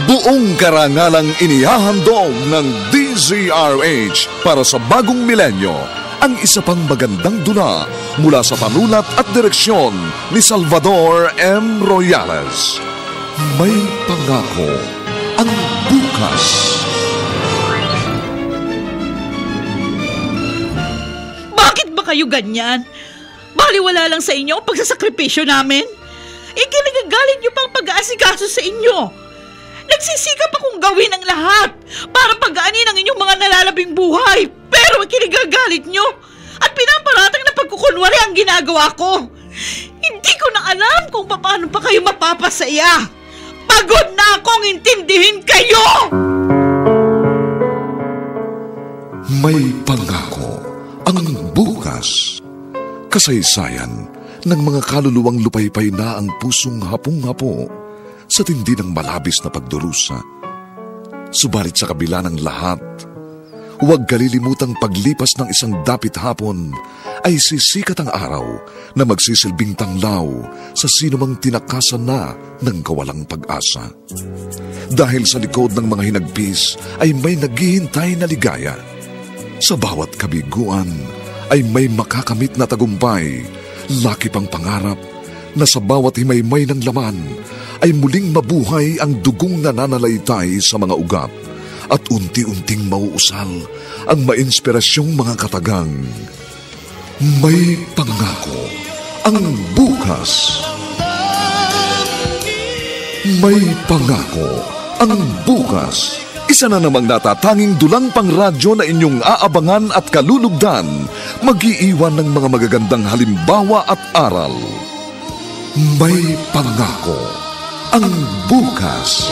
Buong karangalang inihahandog ng DZRH para sa bagong milenyo ang isa pang magandang dula mula sa panulat at direksyon ni Salvador M. Royales. May pangako ang bukas. Bakit ba kayo ganyan? Baliwala lang sa inyo ang pagsasakripisyo namin? Ikinagagalit niyo pang pag-aasikaso sa inyo. Nagsisikap akong gawin ang lahat para pagaanin ang inyong mga nalalabing buhay. Pero ikinagagalit niyo at pinaparatang na pagkukunwari ang ginagawa ko. Hindi ko na alam kung paano pa kayo mapapasaya. Pagod na akong intindihin kayo! May pangako ang bukas. Kasaysayan ng mga kaluluwang lupaypay na ang pusong hapong-hapo sa tindi ng malabis na pagdurusa. Subalit sa kabila ng lahat, huwag kalilimutang paglipas ng isang dapit hapon ay sisikat ang araw na magsisilbing tanglaw sa sinumang tinakasan na ng kawalang pag-asa. Dahil sa likod ng mga hinagpis ay may naghihintay na ligaya. Sa bawat kabiguan ay may makakamit na tagumpay, laki pang pangarap na sa bawat himaymay ng laman ay muling mabuhay ang dugong nananalaytay sa mga ugat at unti-unting mauusal ang mainspirasyong mga katagang. May pangako ang bukas. May pangako ang bukas. Isa na namang natatanging dulang pangradyo na inyong aabangan at kalulugdan, mag-iiwan ng mga magagandang halimbawa at aral. May pangako ang bukas.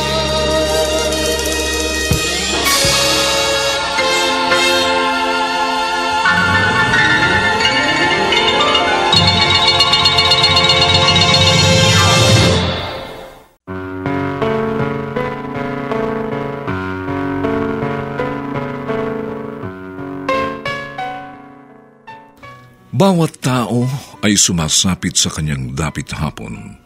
Bawat tao ay sumasapit sa kanyang dapit hapon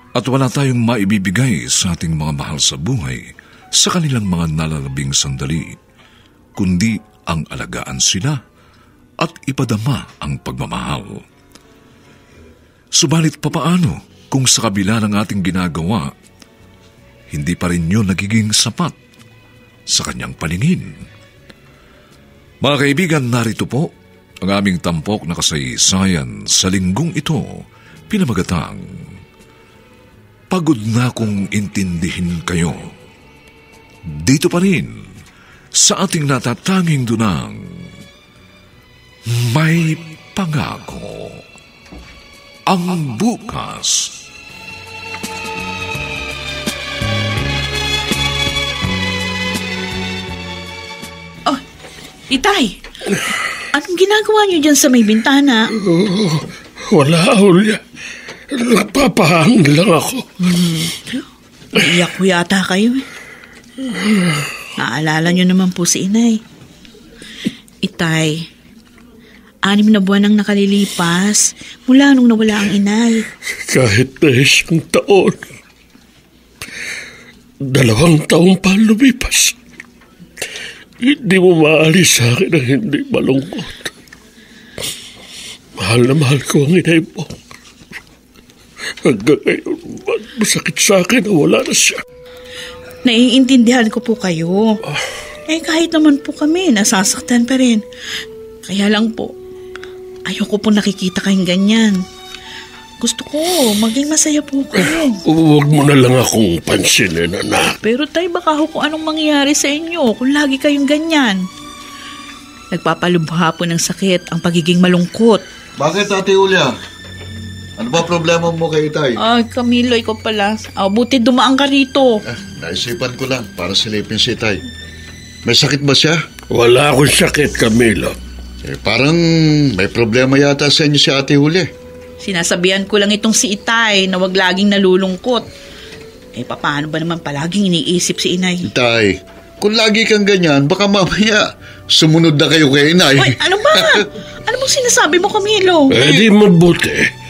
at wala tayong maibibigay sa ating mga mahal sa buhay sa kanilang mga nalalabing sandali, kundi ang alagaan sila at ipadama ang pagmamahal. Subalit papaano kung sa kabila ng ating ginagawa, hindi pa rin yun nagiging sapat sa kanyang paningin? Mga kaibigan, narito po ang aming tampok na kasaysayan sa linggong ito, pinamagatang Pagod na kong intindihin kayo. Dito pa rin sa ating natatanging dunang May Pangako ang bukas. Oh, Itay! Anong ginagawa niyo dyan sa may bintana? Wala, Julia. Napapahangin lang ako. Iyak ko yata kayo. Naalala niyo naman po si Inay. Itay, 6 na buwan ang nakalilipas mula nung nawala ang Inay. Kahit na 1 taon, 2 taon pa lumipas. Hindi mo maalis sa akin ang hindi malungkot. Mahal na mahal ko ang inay mo. Hanggang ngayon, masakit sa akin na wala na siya. Naiintindihan ko po kayo. Kahit naman po kami, nasasaktan pa rin. Kaya lang po, ayoko po nakikita kayong ganyan. Gusto ko, maging masaya po kayo. Huwag mo na lang akong pansinin, anak. Pero tay, baka kung anong mangyayari sa inyo kung lagi kayong ganyan. Nagpapalubha po ng sakit ang pagiging malungkot. Bakit, Ate Julia? Ano ba problema mo kay Itay? Ay, Camilo, ikaw pala. Buti dumaan ka rito. Naisipan ko lang para silipin si Itay. May sakit ba siya? Wala akong sakit, Camilo. Parang may problema yata sa inyo si Ate Julia. Sinasabihan ko lang itong si Itay na wag laging nalulungkot. Paano ba naman palaging iniisip si Inay? Itay, kung lagi kang ganyan, baka mamaya sumunod na kayo kay Inay. Ay, ano ba? Ano bang sinasabi mo, Camilo? Di mabuti.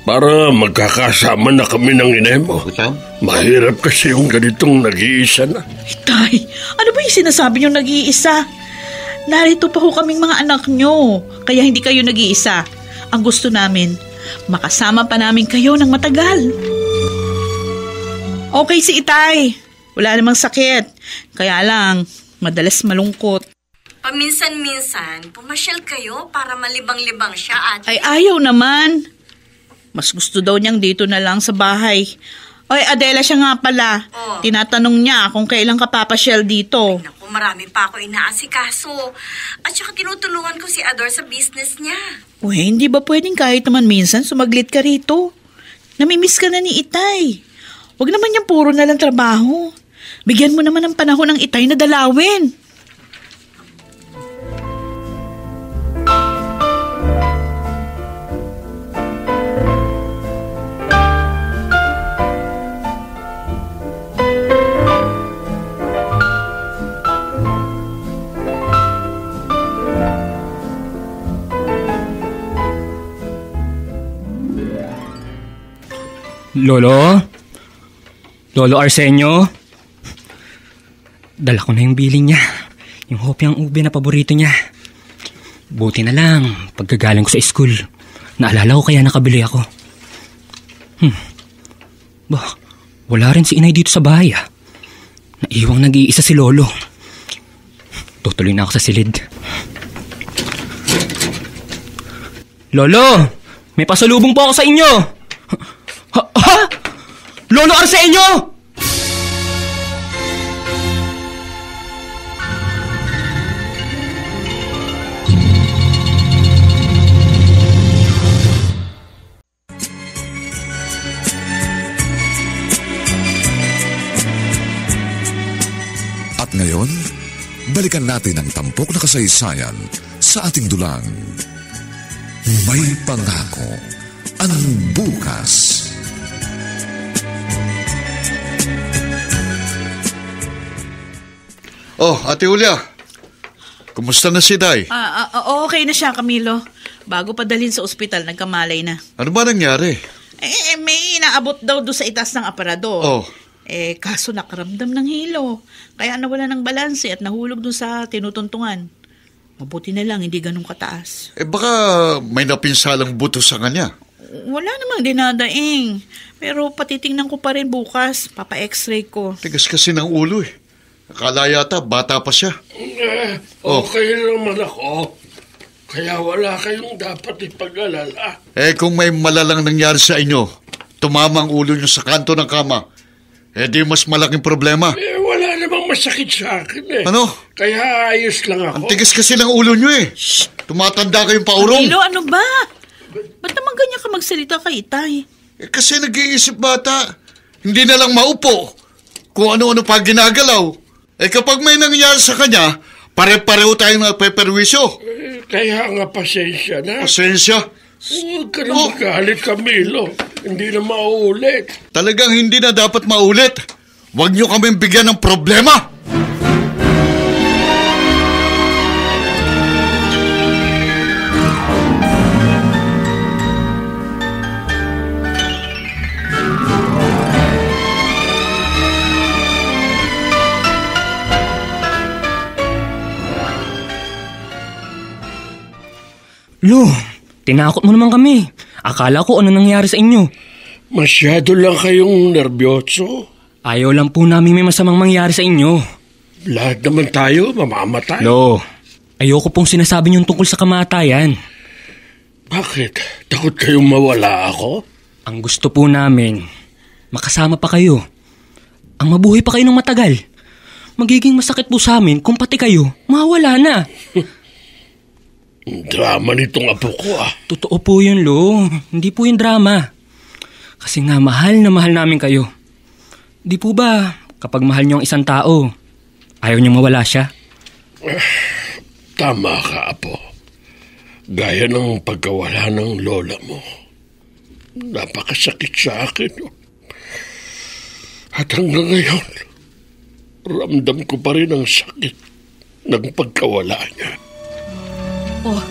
Para magkakasama na kami ng inay mo. Utang? Mahirap kasi yung ganitong nag-iisa na. Itay, ano ba yung sinasabi niyong nag-iisa? Narito pa ho kaming mga anak niyo, kaya hindi kayo nag-iisa. Ang gusto namin, makasama pa namin kayo ng matagal. Okay si Itay, wala namang sakit. Kaya lang, madalas malungkot. Paminsan-minsan, pumasyal kayo para malibang-libang siya at... Ay ayaw naman. Mas gusto daw niyang dito na lang sa bahay. Oy, Adela siya nga pala. Oh. Tinatanong niya kung kailan ka papasyal dito. Naku, marami pa ako inaasikaso. At saka tinutulungan ko si Ador sa business niya. Uy, hindi ba pwedeng kahit naman minsan sumaglit ka rito? Namimiss ka na ni Itay. Huwag naman yung puro na lang trabaho. Bigyan mo naman ng panahon ng Itay na dalawin. Lolo? Lolo Arsenio? Dala ko na yung bilin niya. Yung hopyang ube na paborito niya. Buti na lang, pagkagaling ko sa school, naalala ko kaya nakabili ako. Wala rin si inay dito sa bahay ah. Naiwang nag-iisa si Lolo. Tutuloy na ako sa silid. Lolo! May pasalubong po ako sa inyo! Ha? Lolo Arsenio! At ngayon, balikan natin ang tampok na kasaysayan sa ating dulang. May pangako ang bukas. Oh, Ate Julia. Kumusta na si Day? Okay na siya, Camilo. Bago pa dalhin sa ospital, nagkamalay na. Ano ba nangyari? May inaabot daw doon sa itaas ng aparador. Oh. Kaso nakaramdam ng hilo. Kaya nawala ng balanse at nahulog doon sa tinutuntungan. Mabuti na lang, hindi ganun kataas. Baka may napinsalang buto sa kanya. Wala namang dinadaing. Pero patitingnan ko pa rin bukas. Papa-x-ray ko. Tigas kasi ng ulo eh. Akala yata bata pa siya. Okay naman ako. Kaya wala kayong dapat ipag-alala. Kung may malalang nangyari sa inyo, tumama ang ulo niyo sa kanto ng kama, di mas malaking problema. Wala namang masakit sa akin eh. Ano? Kaya ayos lang ako. Ang tigas kasi ng ulo niyo eh. Shh! Tumatanda kayong paurong. Camilo, ano ba? Ba't naman ganyan ka magsalita kay Itay? Kasi nag-iisip bata. Hindi na lang maupo. Kung ano-ano pa ginagalaw. Kapag may nangyari sa kanya, pare-pareho tayong napeperwisyo. Kaya nga pasensya na. Pasensya. Huwag ka na magalit, Camilo. Hindi na mauulit. Talagang hindi na dapat maulit. Huwag niyo kaming bigyan ng problema. Lo, tinakot mo naman kami. Akala ko ano nangyari sa inyo. Masyado lang kayong nervyoso. Ayaw lang po namin may masamang mangyari sa inyo. Lahat naman tayo mamamatay. Lo, ayoko pong sinasabi niyong tungkol sa kamatayan. Bakit? Takot kayong mawala ako? Ang gusto po namin, makasama pa kayo. Ang mabuhay pa kayo ng matagal. Magiging masakit po sa amin kung pati kayo mawala na. Drama nitong apo ko ah. Totoo po yun, Lo. Hindi po yung drama. Kasi nga mahal na mahal namin kayo. Di po ba kapag mahal niyo ang isang tao, ayaw niyong mawala siya? Tama ka, apo. Gaya ng pagkawala ng lola mo. Napakasakit sa akin. At hanggang ngayon, ramdam ko pa rin ang sakit ng pagkawala niya. Oh,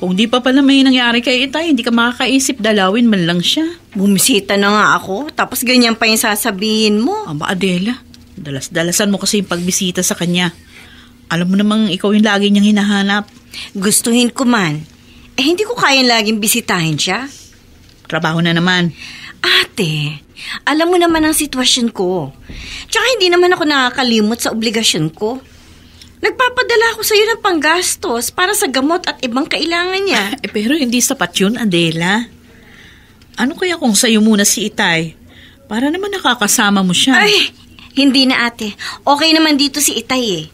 Kung di pa pala may nangyari kay Itay, hindi ka makakaisip dalawin man lang siya. Bumisita na nga ako, tapos ganyan pa yung sasabihin mo. Aba Adela, dalas-dalasan mo kasi yung pagbisita sa kanya. Alam mo namang ikaw yung lagi niyang hinahanap. Gustuhin ko man. Hindi ko kayang laging bisitahin siya. Trabaho na naman. Ate, alam mo naman ang sitwasyon ko. Tsaka hindi naman ako nakakalimot sa obligasyon ko. Nagpapadala ako sa'yo ng panggastos para sa gamot at ibang kailangan niya. Pero hindi sapat yun, Adela. Ano kaya kung sa'yo muna si Itay? Para naman nakakasama mo siya. Ay, hindi na ate. Okay naman dito si Itay eh.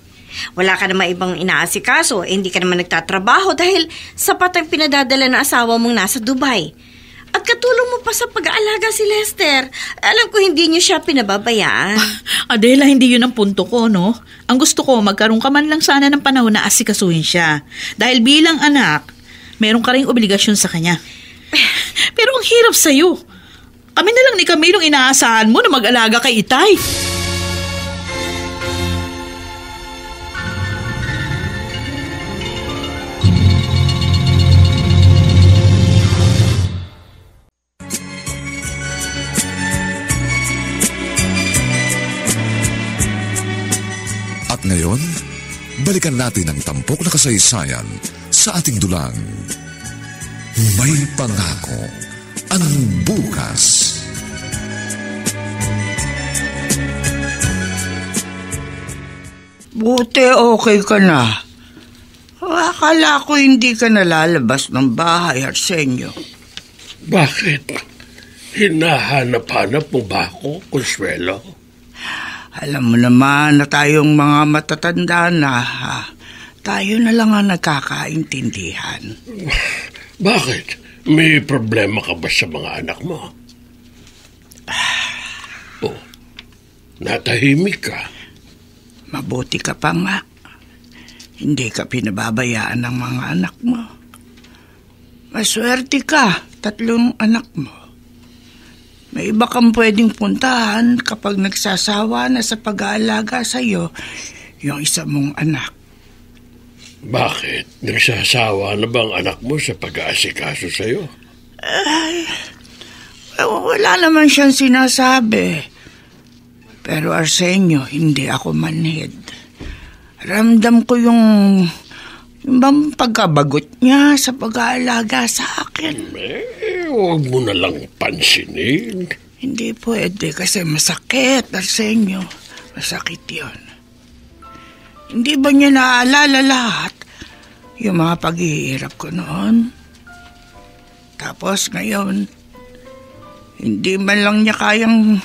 Wala ka naman ibang inaasikaso, hindi ka naman nagtatrabaho dahil sapat ang pinadadala ng asawa mong nasa Dubai. At katulong mo pa sa pag-aalaga si Lester. Alam ko hindi niyo siya pinababayaan. Adela, hindi yun ang punto ko, no? Ang gusto ko, magkaroon ka man lang sana ng panahon na asikasuhin siya. Dahil bilang anak, meron ka ring obligasyon sa kanya. Pero ang hirap sa'yo. Kami na lang ni Camilong inaasahan mo na mag-alaga kay Itay. At ngayon, balikan natin ang tampok na kasaysayan sa ating dulang. May pangako ang bukas. Buti okay ka na. Akala ko hindi ka nalalabas ng bahay, Arsenio. Bakit? Hinahanap-hanap mo ba ako, Consuelo? Alam mo naman na tayong mga matatanda na, tayo na lang ang nagkakaintindihan. Bakit? May problema ka ba sa mga anak mo? Oh, natahimik ka. Mabuti ka pa nga. Hindi ka pinababayaan ng mga anak mo. Maswerte ka, 3 anak mo. May iba kang pwedeng puntahan kapag nagsasawa na sa pag-aalaga sa'yo yung isa mong anak. Bakit? Nagsasawa na bang anak mo sa pag-aasikaso sa'yo? Ay, wala naman siyang sinasabi. Pero Arsenio, hindi ako manhid. Ramdam ko yung bang pagkabagot niya sa pag-aalaga sa akin. Huwag mo na lang pansinin. Hindi pwede kasi masakit, Arsenio. Masakit yun. Hindi ba niya naalala lahat yung mga paghihirap ko noon? Tapos ngayon, hindi man lang niya kayang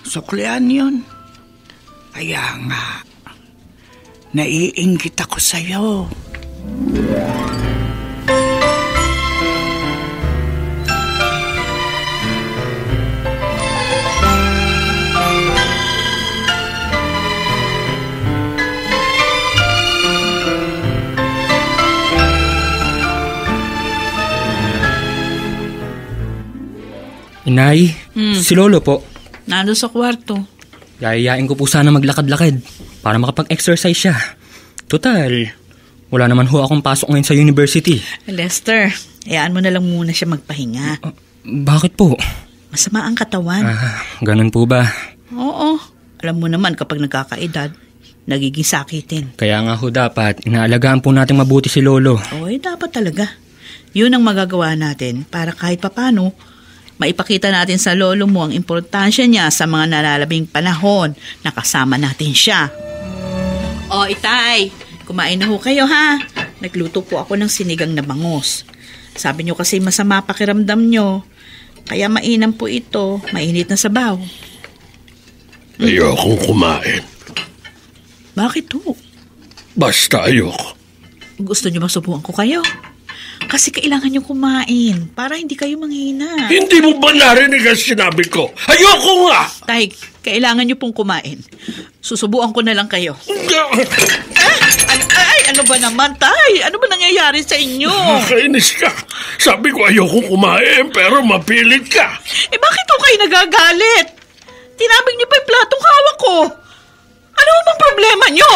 suklian yun. Kaya nga, naiinggit ako sa'yo. Inay, si Lolo po. Nandun sa kwarto. Yayayain ko po sana maglakad-lakad para makapag-exercise siya. Total, wala naman ho akong pasok ngayon sa university. Lester, hayaan mo na lang muna siya magpahinga. Bakit po? Masama ang katawan. Ganun po ba? Oo. Alam mo naman kapag nagkakaedad, nagiging sakitin. Kaya nga ho dapat, inaalagaan po natin mabuti si Lolo. Oy, dapat talaga. Yun ang magagawa natin para kahit papano, maipakita natin sa lolo mo ang importansya niya sa mga nalalabing panahon na kasama natin siya. O, Itay, kumain na ho kayo ha. Nagluto po ako ng sinigang na bangus. Sabi niyo kasi masama pakiramdam niyo. Kaya mainam po ito, mainit na sabaw. Ayokong kumain. Bakit ho? Basta ayoko. Gusto niyo masubukan ko kayo? Kasi kailangan niyo kumain para hindi kayo manghina. Hindi mo ba narinig ang sinabi ko? Ayoko nga! Tay, kailangan niyo pong kumain. Susubuan ko na lang kayo. Ano ba naman, Tay? Ano ba nangyayari sa inyo? Kainis ka. Sabi ko ayokong kumain pero mapilit ka. Bakit ho kayo nagagalit? Tinabig niyo pa yung platong hawak ko. Ano bang problema niyo?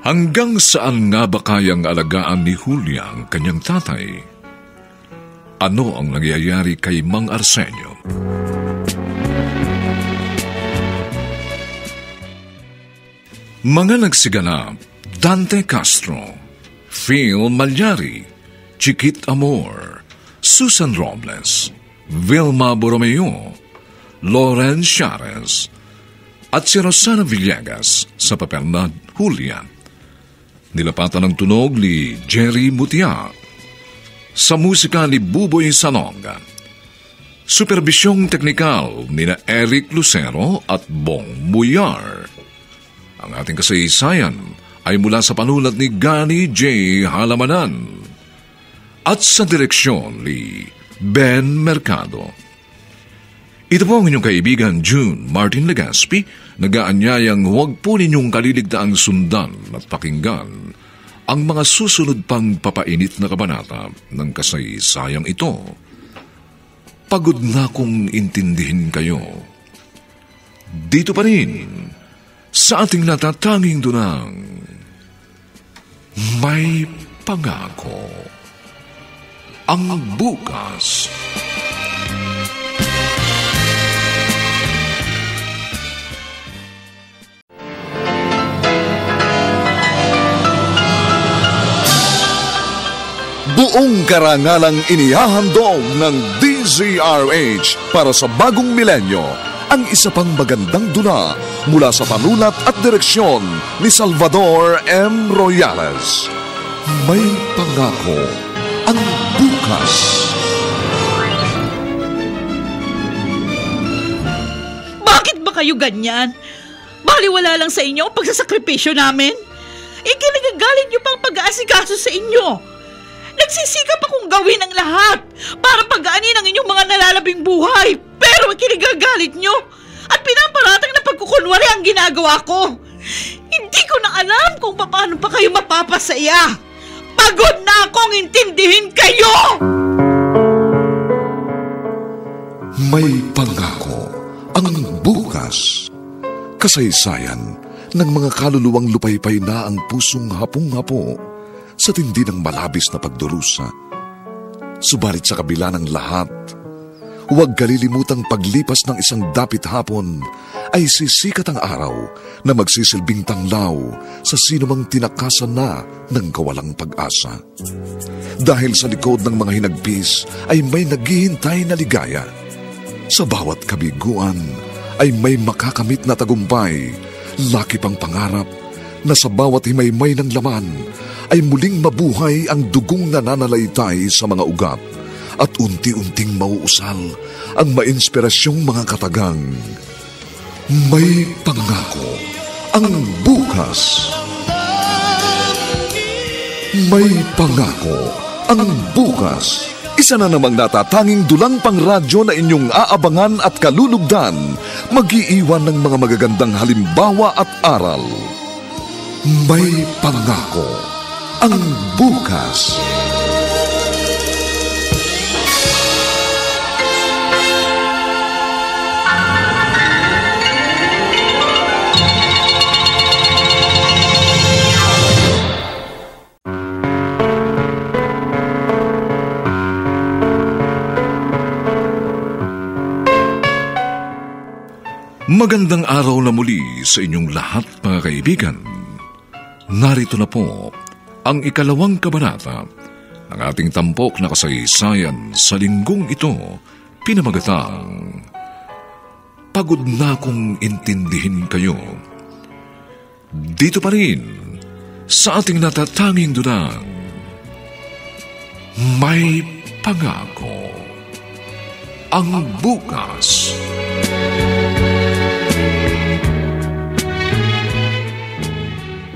Hanggang saan nga ba kayang alagaan ni Julia ang kanyang tatay? Ano ang nangyayari kay Mang Arsenio? Mga nagsiganap: Dante Castro, Phil Malyari, Chiquit Amor, Susan Robles, Vilma Borromeo, Loren Shares, at si Rosana Villegas sa papel na Julia. Nilapatan ng tunog ni Jerry Mutia. Sa musika ni Buboy Salonga. Superbisyong teknikal ni na Eric Lucero at Bong Muyar. Ang ating kasaysayan ay mula sa panulat ni Gani J. Halamanan at sa direksyon ni Ben Mercado. Ito po ang inyong kaibigan June Martin Legaspi, nag-aanyayang huwag po ninyong kaliligtaang sundan at pakinggan ang mga susunod pang papainit na kabanata ng kasaysayang ito. Pagod na kong intindihin kayo. Dito pa rin, sa ating natatanging dunang, may pangako. Ang bukas. Buong karangalang inihahandog ng DZRH para sa bagong milenyo ang isa pang magandang dula mula sa panulat at direksyon ni Salvador M. Royales. May pangako ang bukas. Bakit ba kayo ganyan? Baliwala lang sa inyo ang pagsasakripisyo namin? Ikinagagalit niyo pang pag-aasikaso sa inyo. Nagsisikap akong gawin ang lahat para pagaanin ang inyong mga nalalabing buhay. Pero kinagagalit nyo at pinaparatang na pagkukunwari ang ginagawa ko. Hindi ko na alam kung paano pa kayo mapapasaya. Pagod na akong intindihin kayo! May pangako ang bukas. Kasaysayan ng mga kaluluwang lupaypay na ang pusong hapong-hapo sa tindi ng malabis na pagdurusa. Subalit sa kabila ng lahat, huwag kalilimutang paglipas ng isang dapit hapon ay sisikat ang araw na magsisilbing tanglaw sa sinumang tinakasan na ng kawalang pag-asa. Dahil sa likod ng mga hinagpis ay may naghihintay na ligaya. Sa bawat kabiguan ay may makakamit na tagumpay, laki pang pangarap na sa bawat himaymay ng laman ay muling mabuhay ang dugong nananalaytay sa mga ugat at unti-unting mauusal ang mainspirasyong mga katagang. May pangako ang bukas. May pangako ang bukas. Isa na namang natatanging dulang pangradyo na inyong aabangan at kalulugdan, mag-iiwan ng mga magagandang halimbawa at aral. May pangako ang bukas. Magandang araw na muli sa inyong lahat, mga kaibigan. Narito na po ang ikalawang kabanata ng ating tampok na kasaysayan sa linggong ito, pinamagatang Pagod na kong intindihin kayo. Dito pa rin sa ating natatanging dunang, may pangako ang bukas.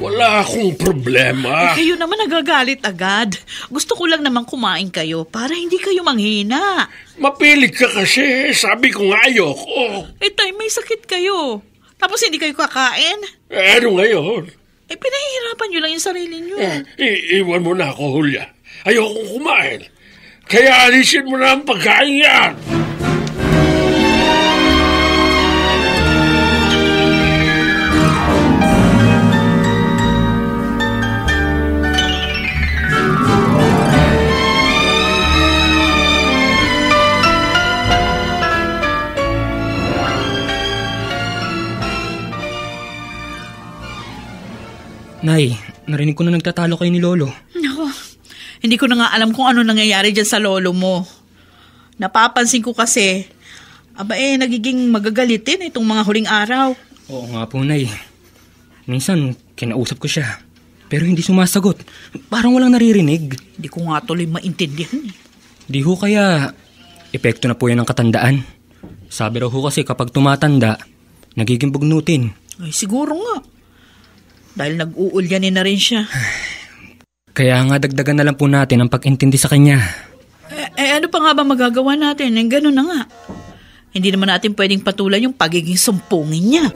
Wala akong problema. Kayo naman nagagalit agad. Gusto ko lang naman kumain kayo para hindi kayo manghina. Mapilit ka kasi. Sabi ko nga ayoko. Tay, may sakit kayo. Tapos hindi kayo kakain. Ano ngayon? Pinahihirapan nyo lang yung sarili nyo. Iwan mo na ako, Julia. Ayoko kumain. Kaya alisin mo na ang pagkain yan. Nay, narinig ko na nagtatalo kayo ni Lolo. Nako, hindi ko na nga alam kung ano nangyayari dyan sa lolo mo. Napapansin ko kasi, nagiging magagalitin itong mga huling araw. Oo nga po, Nay. Minsan, kinausap ko siya. Pero hindi sumasagot. Parang walang naririnig. Hindi ko nga tuloy maintindihan eh. Di ho kaya, epekto na po yan ng katandaan. Sabi raw ho kasi kapag tumatanda, nagiging bugnutin. Ay, siguro nga. Dahil nag-uulyanin na rin siya. Kaya nga dagdagan na lang po natin ang pag-intindi sa kanya. Ano pa nga ba magagawa natin? Ganun na nga. Hindi naman natin pwedeng patulan yung pagiging sumpungin niya.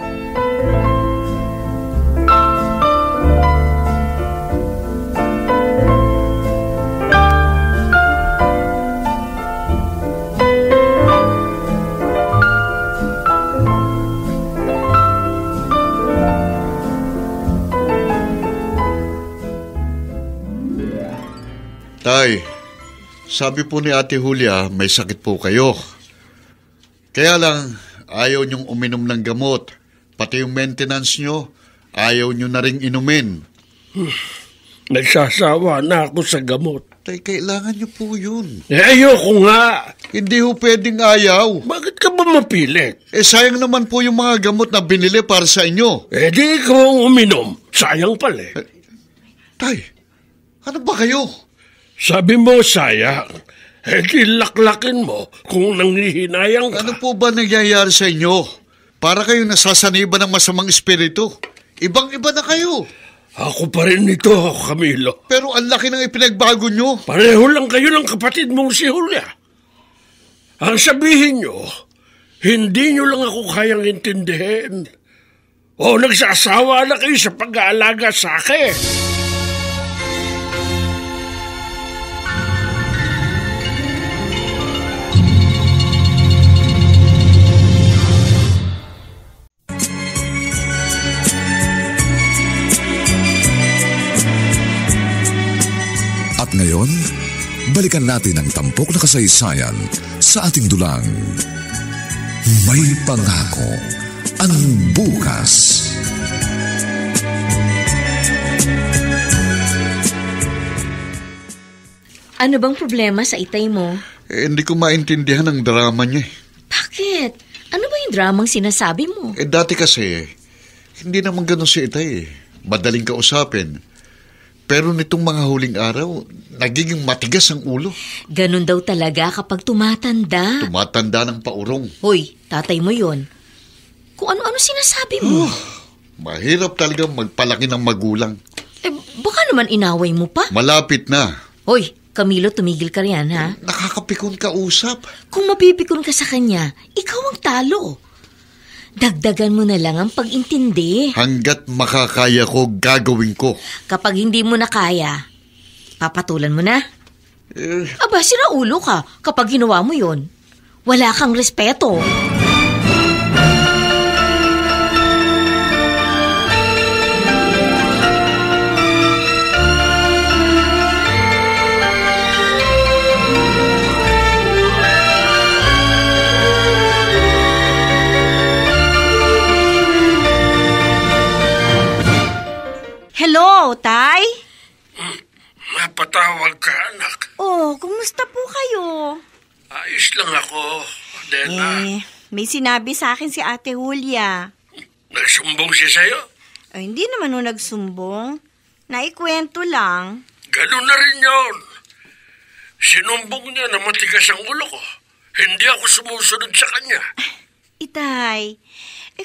Tay, sabi po ni Ate Julia, may sakit po kayo. Kaya lang, ayaw niyong uminom ng gamot. Pati yung maintenance niyo, ayaw niyo na ring inumin. Nagsasawa na ako sa gamot. Tay, kailangan niyo po yun. Ayoko nga. Hindi ho pwedeng ayaw. Bakit ka ba mapilit? Sayang naman po yung mga gamot na binili para sa inyo. Di ikaw ang uminom. Sayang pala. Tay, ano ba kayo? Sabi mo sayang. Di laklakin mo kung nanghihinayang ka. Ano po ba nangyayari sa inyo? Para kayong nasasaniba ng masamang espiritu. Ibang-iba na kayo. Ako pa rin ito, Camilo. Pero ang laki ng ipinagbago nyo. Pareho lang kayo ng kapatid mong si Julia. Ang sabihin nyo, hindi nyo lang ako kayang intindihin. O nagsasawa na kayo sa pag-aalaga sa akin. At ngayon, balikan natin ang tampok na kasaysayan sa ating dulang. May pangako ang bukas. Ano bang problema sa itay mo? Hindi ko maintindihan ang drama niya. Bakit? Ano ba yung dramang sinasabi mo? Dati kasi, hindi naman ganun si Itay. Madaling kausapin. Pero nitong mga huling araw, nagiging matigas ang ulo. Ganun daw talaga kapag tumatanda. Tumatanda ng paurong. Hoy, tatay mo yon. Kung ano-ano sinasabi mo. Mahirap talaga magpalaki ng magulang. Baka naman inaway mo pa. Malapit na. Hoy, Camilo, tumigil ka riyan, ha? Nakakapikon ka usap. Kung mapipikon ka sa kanya, ikaw ang talo. Dagdagan mo na lang ang pag-intindi. Hanggat makakaya ko, gagawin ko. Kapag hindi mo na kaya, papatulan mo na. Aba, sira ulo ka kapag ginawa mo yon. Wala kang respeto. Hello, Tay? Mapatawag ka, anak. Oh, kumusta po kayo? Ayos lang ako, Adela. May sinabi sa akin si Ate Julia. Nagsumbong siya sa'yo? Hindi naman nagsumbong. Naikwento lang. Ganun na rin yun. Sinumbong niya na matigas ang ulo ko. Hindi ako sumusunod sa kanya. Itay,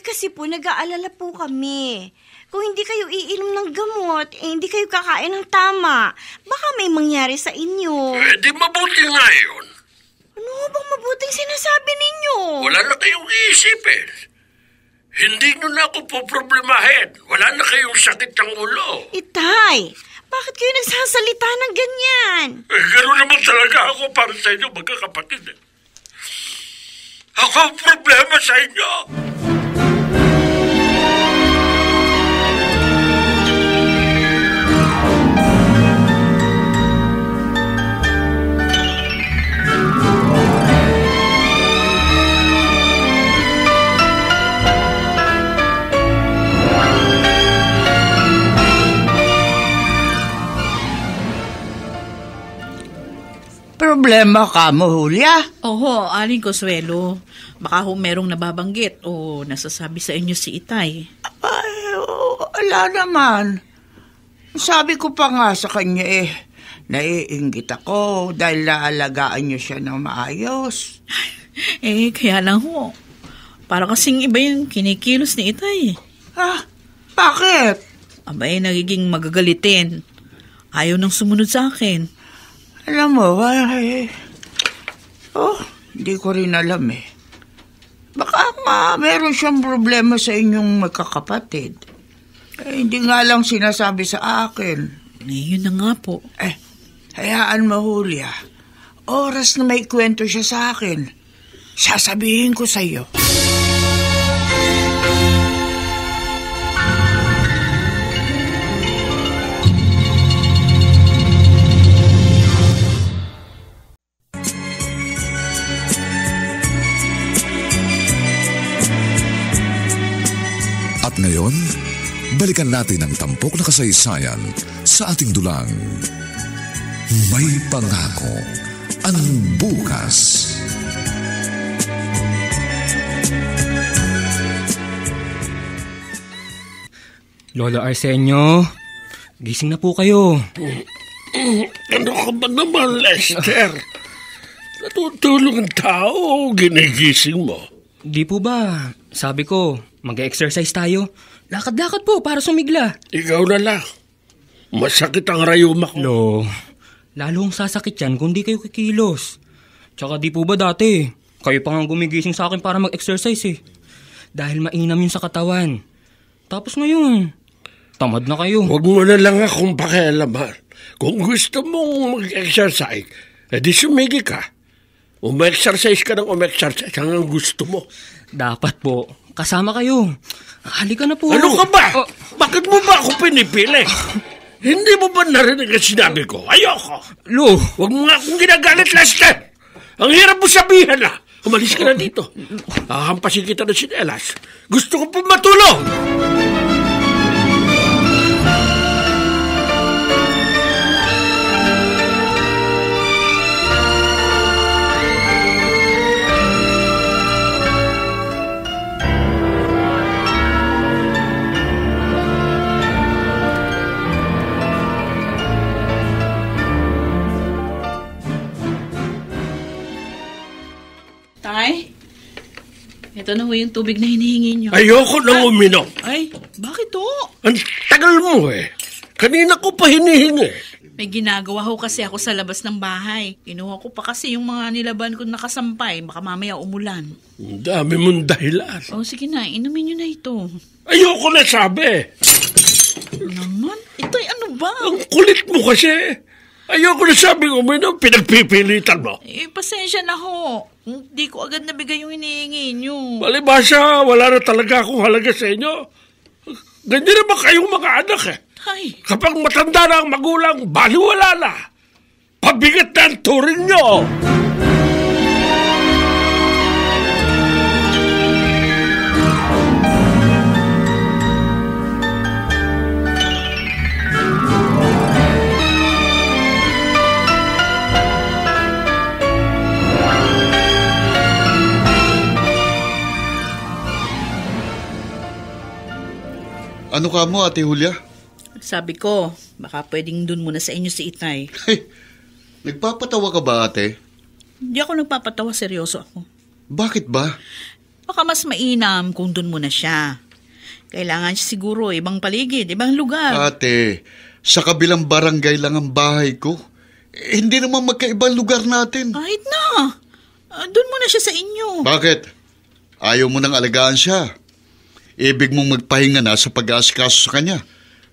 kasi po nag-aalala po kami. Kung hindi kayo iinom ng gamot, hindi kayo kakain ng tama, baka may mangyari sa inyo. Di mabuti nga yun. Ano bang mabuting sinasabi ninyo? Wala na kayong iisipin. Hindi nyo na ako poproblemahin. Wala na kayong sakit ng ulo. Itay, bakit kayo nagsasalita ng ganyan? Gano'n naman talaga ako para sa inyo, magkakapatid. Ako ang problema sa inyo. problema ka mo, Julia? Oho, Aling Consuelo. Baka ho merong nababanggit o nasasabi sa inyo si Itay. Ay, wala naman. Sabi ko pa nga sa kanya naiinggit ako dahil naalagaan niyo siya ng maayos. Kaya lang ho. Para kasing iba yung kinikilos ni Itay. Bakit? Abay, nagiging magagalitin. Ayaw nang sumunod sa akin. Alam mo, hindi ko rin alam Baka meron siyang problema sa inyong magkakapatid. Hindi nga lang sinasabi sa akin. Yun na nga po. Hayaan mo, Julia. Oras na may kwento siya sa akin, sasabihin ko sa iyo. At ngayon, balikan natin ang tampok na kasaysayan sa ating dulang. May pangako ang bukas. Lolo Arsenio, gising na po kayo. Ano ka ba naman, Lester? Natutulog ang tao, ginigising mo. Di po ba? Sabi ko, mag-exercise tayo. Lakad-lakad po para sumigla. Ikaw na lang. Masakit ang rayuma ko. Lo, lalong sasakit yan kung di kayo kikilos. Tsaka di po ba dati, kayo pa nga gumigising sa akin para mag-exercise Dahil mainam yun sa katawan. Tapos ngayon, tamad na kayo. Huwag mo na lang akong pakialaman. Kung gusto mong mag-exercise, edi sumigi ka. Umexercise ka ng umexercise hanggang gusto mo. Dapat po, kasama kayo. Halika na po. Ano ka ba? Bakit mo ba ako pinipili? Hindi mo ba narinig ang sinabi ko? Ayoko. Lo, huwag mo nga akong ginagalit, Lester. Ang hirap mo sabihin Umalis ka na dito. Hahampasin kita ng sinelas. Gusto ko pa matulog. Tay, ito na ho yung tubig na hinihingi nyo. Ayoko nang uminom. Ay, bakit to? Ang tagal mo Kanina ko pa hinihingi. May ginagawa ho kasi ako sa labas ng bahay. Kinuha ko pa kasi yung mga nilaban ko nakasampay. Baka mamaya umulan. Ang dami mong dahilan. Sige na, inumin nyo na ito. Ayoko na sabi. Naman? Ito'y ano ba? Ang kulit mo kasi. Ayoko na sabi uminom, pinagpipilitan mo. Pasensya na ho. Hindi ko agad nabigay yung hinihingi nyo. Palibasa, wala na talaga akong halaga sa inyo. Ganyan naman kayong mga anak Ay. Kapag matanda na ang magulang, baliwala na. Pabigat na ang turing nyo. Ano ka mo, Ate Julia? Sabi ko, baka pwedeng dun muna sa inyo si Itay. Nagpapatawa ka ba, ate? Hindi ako nagpapatawa, seryoso ako. Bakit ba? Baka mas mainam kung dun muna siya. Kailangan siya siguro ibang paligid, ibang lugar. Ate, sa kabilang barangay lang ang bahay ko. Hindi naman magkaibang lugar natin. Kahit na. Dun muna siya sa inyo. Bakit? Ayaw mo nang alagaan siya. Ibig mong magpahinga na sa pag-aasikaso sa kanya.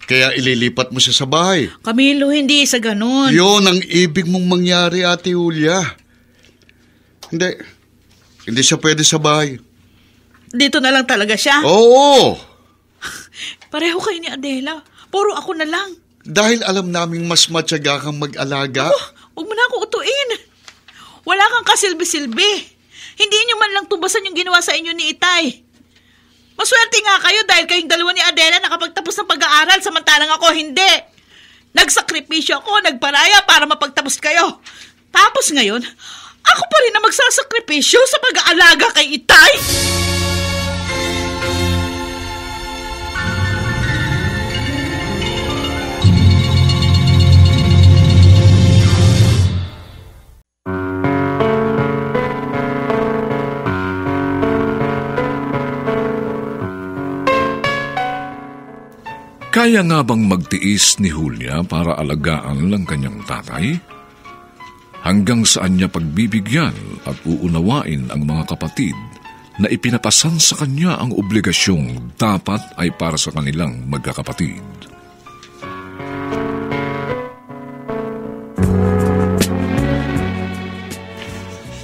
Kaya ililipat mo siya sa bahay. Camilo, hindi sa ganun. Yun ang ibig mong mangyari, Ate Julia. Hindi siya pwede sa bahay. Dito na lang talaga siya? Oo. Pareho kayo ni Adela. Puro ako na lang. Dahil alam naming mas matyaga kang mag-alaga. Huwag mo na ako utuin. Wala kang kasilbi-silbi. Hindi niyo man lang tubasan yung ginawa sa inyo ni Itay. Maswerte nga kayo dahil kayong dalawa ni Adela nakapagtapos ng pag-aaral samantalang ako hindi. Nagsakripisyo ako, nagparaya para mapagtapos kayo. Tapos ngayon, ako pa rin na magsasakripisyo sa pag-aalaga kay Itay? Kaya nga bang magtiis ni Julia para alagaan lang kanyang tatay? Hanggang saan niya pagbibigyan at uunawain ang mga kapatid na ipinapasan sa kanya ang obligasyong dapat ay para sa kanilang magkakapatid?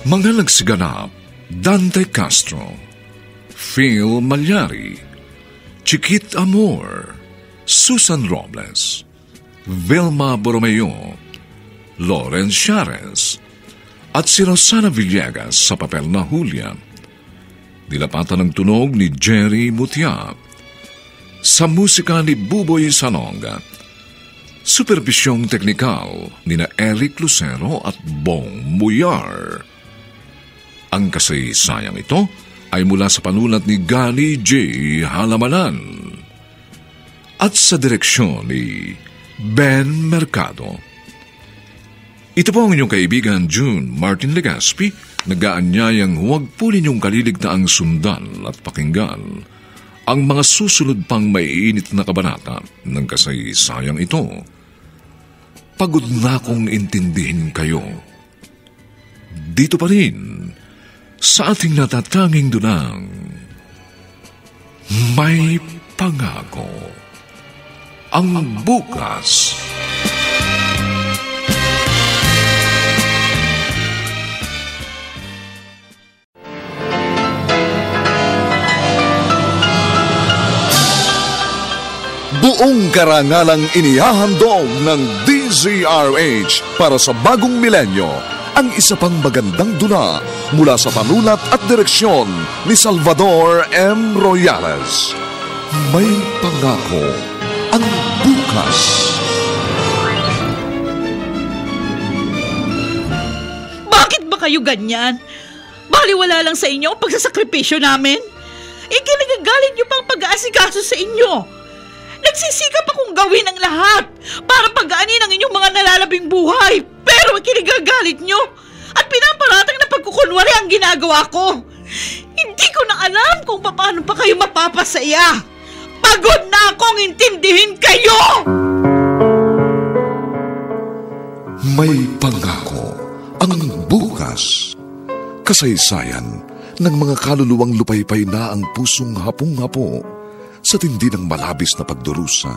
Mga nagsiganap: Dante Castro, Phil Malyari, Chiquit Amor, Susan Robles, Vilma Borromeo, Lawrence Shares, at si Rosana Villegas sa papel na Julia. Dilapatan ng tunog ni Jerry Mutia. Sa musika ni Buboy Salonga. Supervisyong teknikal ni na Eric Lucero at Bong Muyar. Ang kasaysayang ito ay mula sa panulat ni Gani J. Halamanan at sa direksyon ni Ben Mercado. Ito po ang inyong kaibigan June Martin Legaspi, nag-aanyayang huwag po ninyong kaliligtaang sundan at pakinggan ang mga susunod pang maiinit na kabanata ng kasaysayang ito. Pagod na akong intindihin kayo. Dito pa rin sa ating natatanging dunang May Pangako. Ang bukas. Buong karangalang inihahandog ng DZRH para sa bagong milenyo ang isa pang magandang dula mula sa panulat at direksyon ni Salvador M. Royales. May Pangako. Ang bukas. Bakit ba kayo ganyan? Baliwala lang sa inyo ang pagsasakripisyo namin? Ikinagagalit niyo pang pag-aasikaso sa inyo. Nagsisikap akong gawin ang lahat para pagaanin ang inyong mga nalalabing buhay. Pero ikinagagalit niyo at pinaparatang na pagkukunwari ang ginagawa ko. Hindi ko na alam kung paano pa kayo mapapasaya. Pagod na akong intindihin kayo! May Pangako. Ang bukas. Kasaysayan ng mga kaluluwang lupaypay na ang pusong hapong-hapo sa tindi ng malabis na pagdurusa.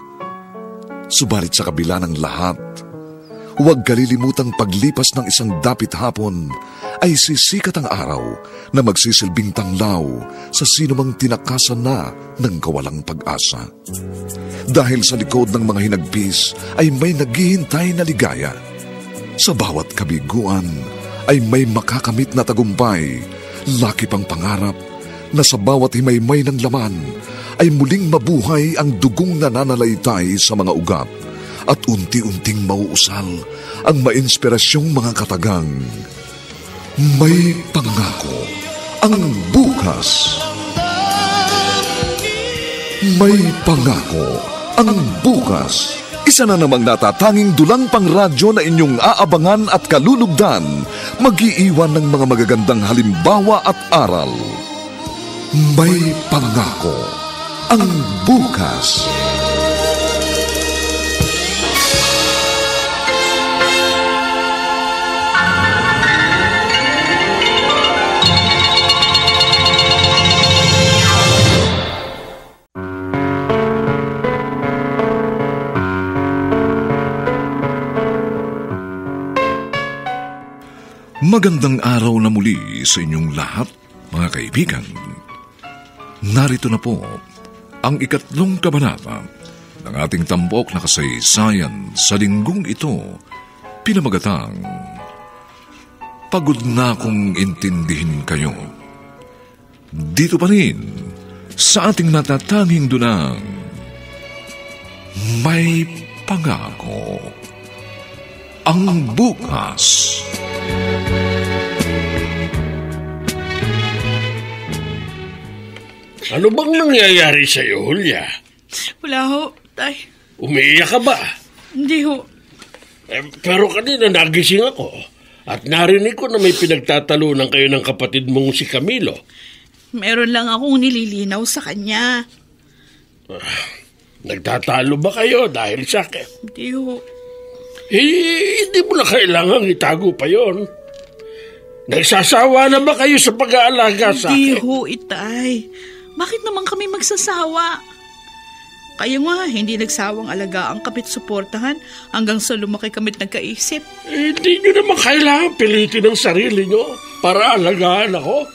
Subalit sa kabila ng lahat, huwag kalilimutang paglipas ng isang dapit hapon ay sisikat ang araw na magsisilbing tanglaw sa sinumang tinakasan na ng kawalang pag-asa. Dahil sa likod ng mga hinagpis ay may naghihintay na ligaya. Sa bawat kabiguan ay may makakamit na tagumpay, laki pang pangarap na sa bawat himaymay ng laman ay muling mabuhay ang dugong nananalaytay sa mga ugat at unti-unting mauusal ang mainspirasyong mga katagang. May Pangako. Ang bukas. May Pangako. Ang bukas. Isa na namang natatanging dulang pangradyo na inyong aabangan at kalulugdan, mag-iiwan ng mga magagandang halimbawa at aral. May Pangako. Ang bukas. Magandang araw na muli sa inyong lahat, mga kaibigan. Narito na po ang 3 kabanata ng ating tampok na kasaysayan sa linggong ito, pinamagatang Pagod na akong intindihin kayo. Dito pa rin sa ating natatanging dunang May Pangako. Ang bukas. Ano bang nangyayari sa'yo, Julia? Wala ho, tay. Umiiyak ka ba? Hindi ho. Pero kanina nagising ako at narinig ko na may pinagtatalunan kayo ng kapatid mong si Camilo. Meron lang akong nililinaw sa kanya. Nagtatalo ba kayo dahil sa akin? Hindi ho. Hindi mo na kailangang itago pa yon. Nagsasawa na ba kayo sa pag-aalaga sa Hindi akin? ho, itay. Bakit naman kami magsasawa? Kayo nga, hindi nagsawang alagaan kapit suportahan hanggang sa lumaki kami't nagkaisip. Hindi nyo naman kailangan pilitin ang sarili nyo para alagaan ako.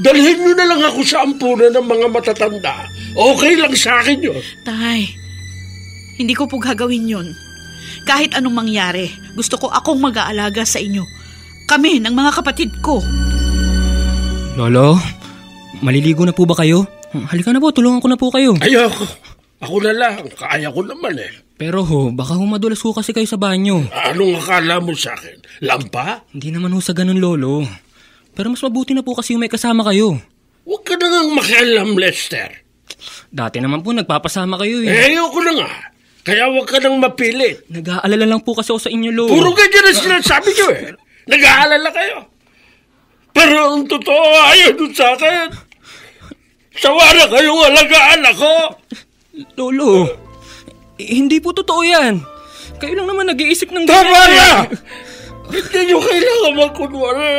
Dalhin nyo na lang ako sa ampunan ng mga matatanda. Okay lang sa akin yun. Tay, hindi ko po gagawin yun. Kahit anong mangyari, gusto ko akong mag-aalaga sa inyo. Kami ng mga kapatid ko. Lolo, maliligo na po ba kayo? Halika na po, tulungan ko na po kayo. Ayoko. Ako na lang. Kaya ko naman eh. Pero baka madulas ho kasi kayo sa banyo. Anong akala mo sa akin? Lampa? Hindi naman ho sa ganun, Lolo. Pero mas mabuti na po kasi yung may kasama kayo. Huwag ka na ngang makialam, Lester. Dati naman po nagpapasama kayo eh. Ayoko na nga. Kaya huwag ka nang mapilit. Nag-aalala lang po kasi ako sa inyo, Lolo. Puro ganyan ang sinasabi nyo eh. Nag-aalala kayo. Pero ang totoo, ayaw dun sa akin. Sawa na kayong alagaan ako. Lolo, hindi po totoo yan. Kayo lang naman nag-iisip ng Tama ganyan. na! Hindi nyo kailangan magkunwari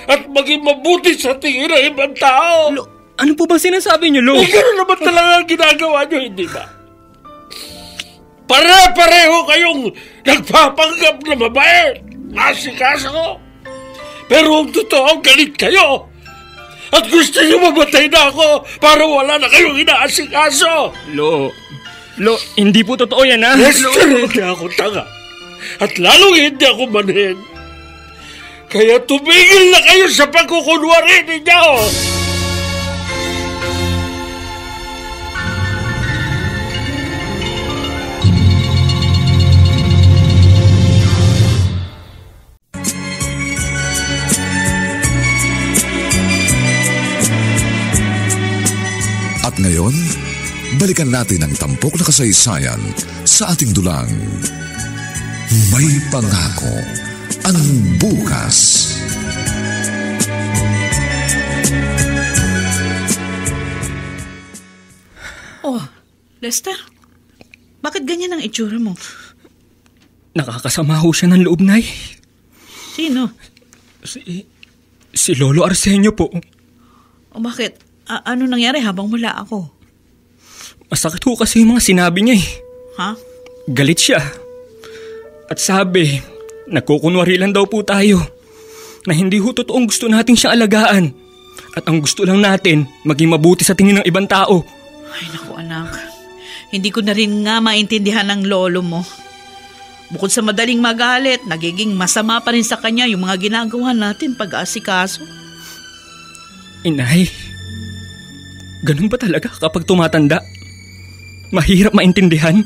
at maging mabuti sa tingin ng ibang tao. Ano po bang sinasabi niyo, Lo? Gano'n naman talaga ang ginagawa nyo, hindi ba? Pare-pareho kayong nagpapanggap na mabait. Nasikas ako. Pero ang totoo, galit kayo. At gusto niyo mamatay na ako para wala na kayong inaasikaso. Lo, hindi po totoo yan, ha? Lester, hindi ako tanga. At lalong hindi ako manhin. Kaya tumigil na kayo sa pagkukunwari ninyo. At ngayon, balikan natin ang tampok na kasaysayan sa ating dulang. May pangako ang bukas. Oh, Lester, bakit ganyan ang itsura mo? Nakakasama ho siya ng loob, Nay. Sino? Si Lolo Arsenio po. O bakit? Ano nangyari habang wala ako? Masakit ho kasi yung mga sinabi niya eh. Ha? Galit siya. At sabi, nagkukunwari lang daw po tayo na hindi ho totoong gusto natin siyang alagaan. At ang gusto lang natin, maging mabuti sa tingin ng ibang tao. Ay naku anak, hindi ko na rin nga maintindihan ng lolo mo. Bukod sa madaling magalit, nagiging masama pa rin sa kanya yung mga ginagawa natin pag-aasikaso. Inay, ganun ba talaga kapag tumatanda? Mahirap maintindihan?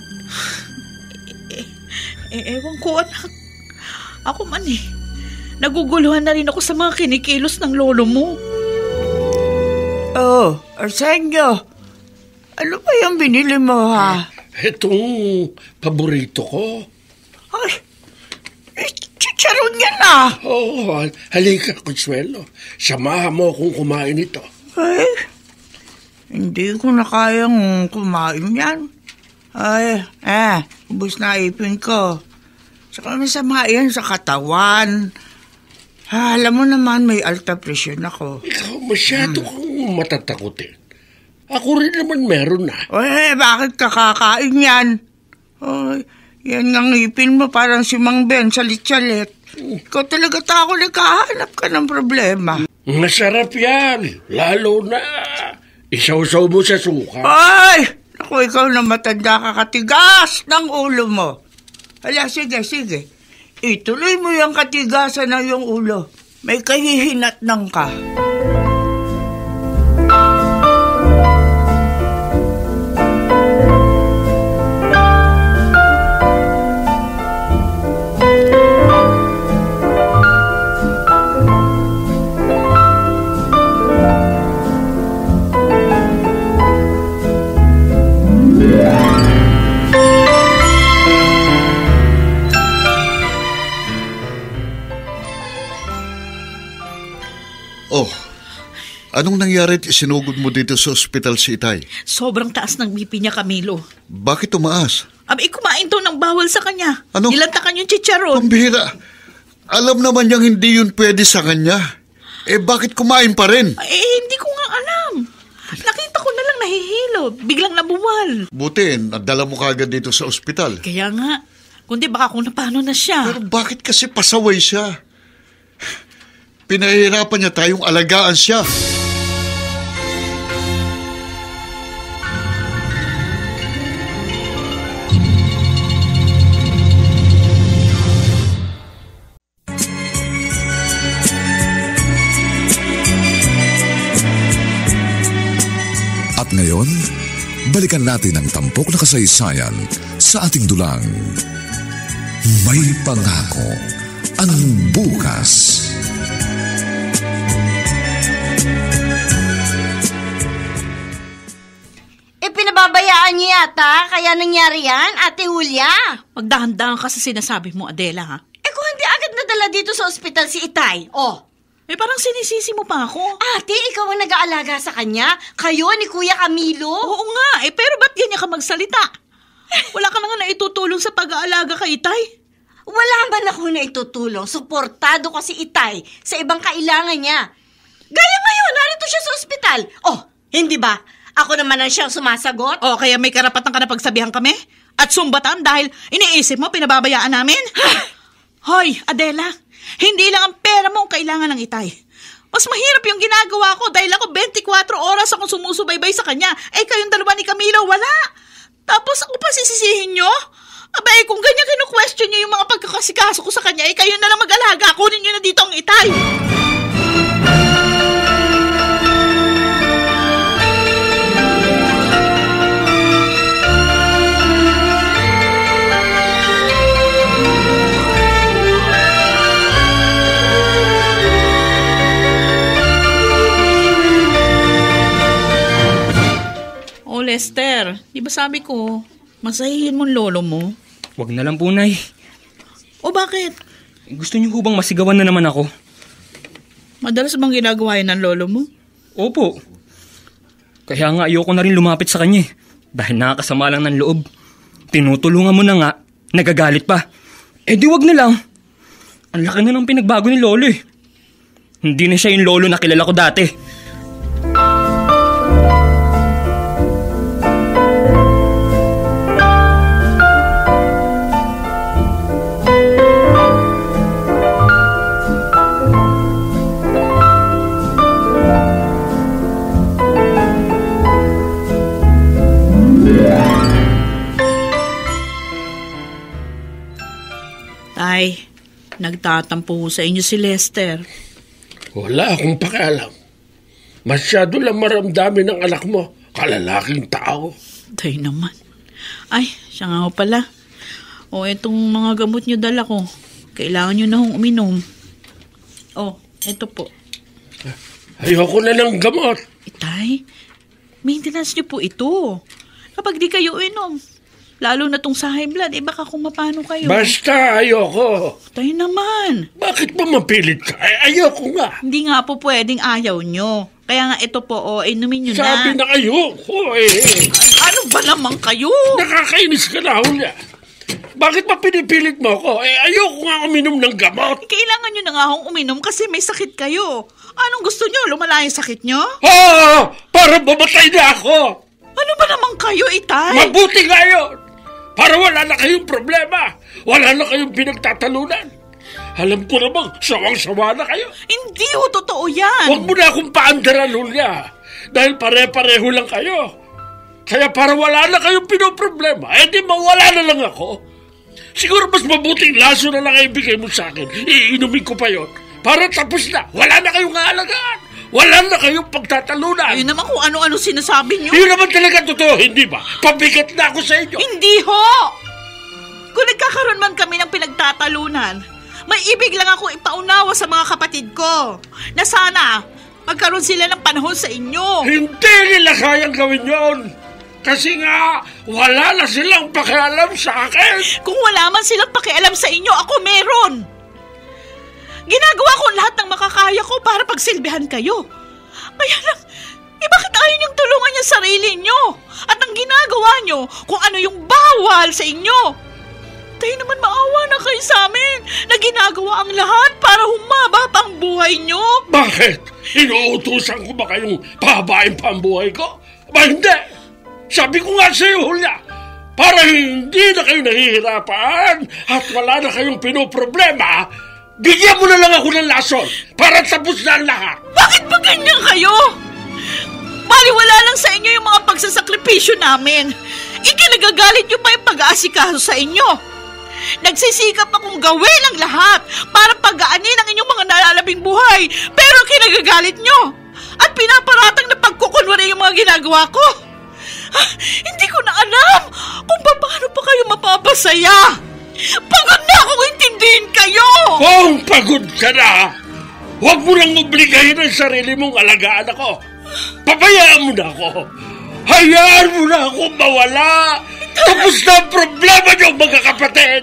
Ewan ko anak. Ako man eh. Naguguluhan na rin ako sa mga kinikilos ng lolo mo. Oh, Arsenio, ano ba yung binili mo ha? Itong paborito ko. Ay, chicharon yan ah. Oo, halika, Consuelo. Samahan mo akong kumain ito. Ay, hindi ko na kayang kumain yan. Ay, ubos na ipin ko. Saka masama yan sa katawan. Alam mo naman, may alta presyon ako. Ikaw masyado kang matatakotin. Ako rin naman meron na. Ay, bakit kakakain yan? Ay, yan nga ngipin mo parang si Mang Ben sa litsalit. Ikaw talaga tako nagkahanap ka ng problema. Masarap yan. Lalo na isaw-saw mo sa suka. Ay! Naku, ikaw na matanda ka katigas ng ulo mo. Hala, sige. Ituloy mo yung katigasan ng yung ulo. May kahihinatnang ka. Anong nangyari at isinugod mo dito sa ospital si Itay? Sobrang taas ng BP niya, Camilo. Bakit tumaas? Kumain to ng bawal sa kanya. Ano? Nilantakan yung chicharon. Pambihira. Alam naman niyang hindi yun pwede sa kanya. Bakit kumain pa rin? Hindi ko nga alam. Nakita ko na lang nahihilo. Biglang nabuwal. Buti, nadala mo kagad dito sa ospital. Kaya nga. Kundi baka kung napano na siya. Pero bakit kasi pasaway siya? Pinahihirapan niya tayong alagaan siya. At ngayon, balikan natin ang tampok na kasaysayan sa ating dulang. May pangako ang bukas. Pinababayaan niyo yata, kaya nangyari yan, Ate Julia. Magdahan-dahan ka sa sinasabi mo, Adela, ha? Kung hindi agad nadala dito sa ospital si Itay, Parang sinisisi mo pa ako. Ate, ikaw ang nag-aalaga sa kanya? Kayo ni Kuya Camilo? Oo nga, pero ba't ganyan ka magsalita? Wala ka na nga naitutulong sa pag-aalaga kay Itay. Wala man ako na itutulong. Suportado ko si Itay sa ibang kailangan niya. Gaya ngayon, narito siya sa ospital. Hindi ba? Ako naman ang siyang sumasagot? Kaya may karapatan ka na pagsabihan kami? At sumbatan dahil iniisip mo pinababayaan namin? Hoy, Adela, hindi lang ang pera mo ang kailangan ng Itay. Mas mahirap yung ginagawa ko dahil ako 24 oras akong sumusubaybay sa kanya. Kayong dalawa ni Camilo, wala. Tapos ako pa sisisihin nyo? Kung ganyan kinu-question nyo yung mga pagkakasikaso ko sa kanya, kayo na lang mag-alaga. Kunin nyo na dito ang Itay. Lester, di ba sabi ko, masahihin mo lolo mo? Wag na lang po, Nay. Bakit? Gusto niyo bang masigawan na naman ako? Madalas bang ginagawa yun ng lolo mo? Opo. Kaya nga ayoko na rin lumapit sa kanya dahil nakakasama lang ng loob. Tinutulungan mo na nga, nagagalit pa. Di wag na lang. Ang laki na ng pinagbago ni lolo eh. Hindi na siya yung lolo na kilala ko dati. Tay, nagtatampo sa inyo si Lester. Wala akong pakialam. Masyado lang maramdamin ng anak mo. Kalalaking tao. Tay naman. Siya nga ho pala. Itong mga gamot nyo dala ko. Kailangan nyo na hong uminom. Ito po. Ayoko na ng gamot. Tay, maintenance nyo po ito. Kapag di kayo inom, lalo na tong sa high blood, baka kung mapano kayo. Basta, ayoko. Tay naman. Bakit ba mapilit ka? Ayoko nga. Hindi nga po pwedeng ayaw nyo. Kaya nga ito po, inumin nyo na. Sabi na ayoko Ano ba naman kayo? Nakakainis ka na, Julia. Bakit ba pinipilit mo ako? Ayoko nga uminom ng gamot. Kailangan nyo na nga akong uminom kasi may sakit kayo. Anong gusto nyo? Lumala yung sakit nyo? Para mamatay na ako. Ano ba naman kayo, Itay? Mabuti nga yun. Para wala na kayong problema. Wala na kayong pinagtatalunan. Alam ko namang sawang-sawa na kayo. Hindi ho, totoo yan. Huwag mo na akong paandaran, Julia. Dahil pare-pareho lang kayo. Kaya para wala na kayong pinoproblema, di mawala na lang ako. Siguro mas mabuting laso na lang ibigay mo sa akin. Iinumin ko pa yon. Para tapos na. Wala na kayong aalagaan. Wala na kayong pagtatalunan. Ayun naman kung ano-ano sinasabi niyo. Yun naman talaga totoo, hindi ba? Pabigat na ako sa inyo. Hindi ho! Kung nagkakaroon man kami ng pinagtatalunan, may ibig lang ako ipaunawa sa mga kapatid ko na sana magkaroon sila ng panahon sa inyo. Hindi nila kayang gawin yon. Kasi nga, wala na silang pakialam sa akin. Kung wala man silang pakialam sa inyo, ako meron. Ginagawa ko lahat ng makakaya ko para pagsilbihan kayo. Kaya lang, bakit ayaw niyong tulungan yung sarili niyo? At ang ginagawa niyo kung ano yung bawal sa inyo? Tayo naman maawa na kayo sa amin na ginagawa ang lahat para humaba pa ang buhay niyo. Bakit? Inuutusan ko ba kayong pahabain pa ang buhay ko? Ba hindi? Sabi ko nga sa iyo, Julia, para hindi na kayo nahihirapan at wala na kayong pinoproblema, bigyan mo na lang ako ng lason para tapos na ang lahat. Bakit ba ganyan kayo? Baliwala lang sa inyo yung mga pagsasakripisyo namin. Ikinagagalit nyo pa yung pag-aasikaso sa inyo. Nagsisikap akong gawin ang lahat para pagaanin ang inyong mga nalalabing buhay, pero kinagagalit nyo at pinaparatang na pagkukunwari yung mga ginagawa ko. Hindi ko na alam kung paano pa kayo mapapasaya. Pagod na akong intindihin kayo. Kung pagod ka na, huwag mo nang obligahin ang sarili mong alagaan ako. Pabayaan mo na ako. Hayaan mo na ako mawala. Tapos na ang problema niyo, mga kapatid.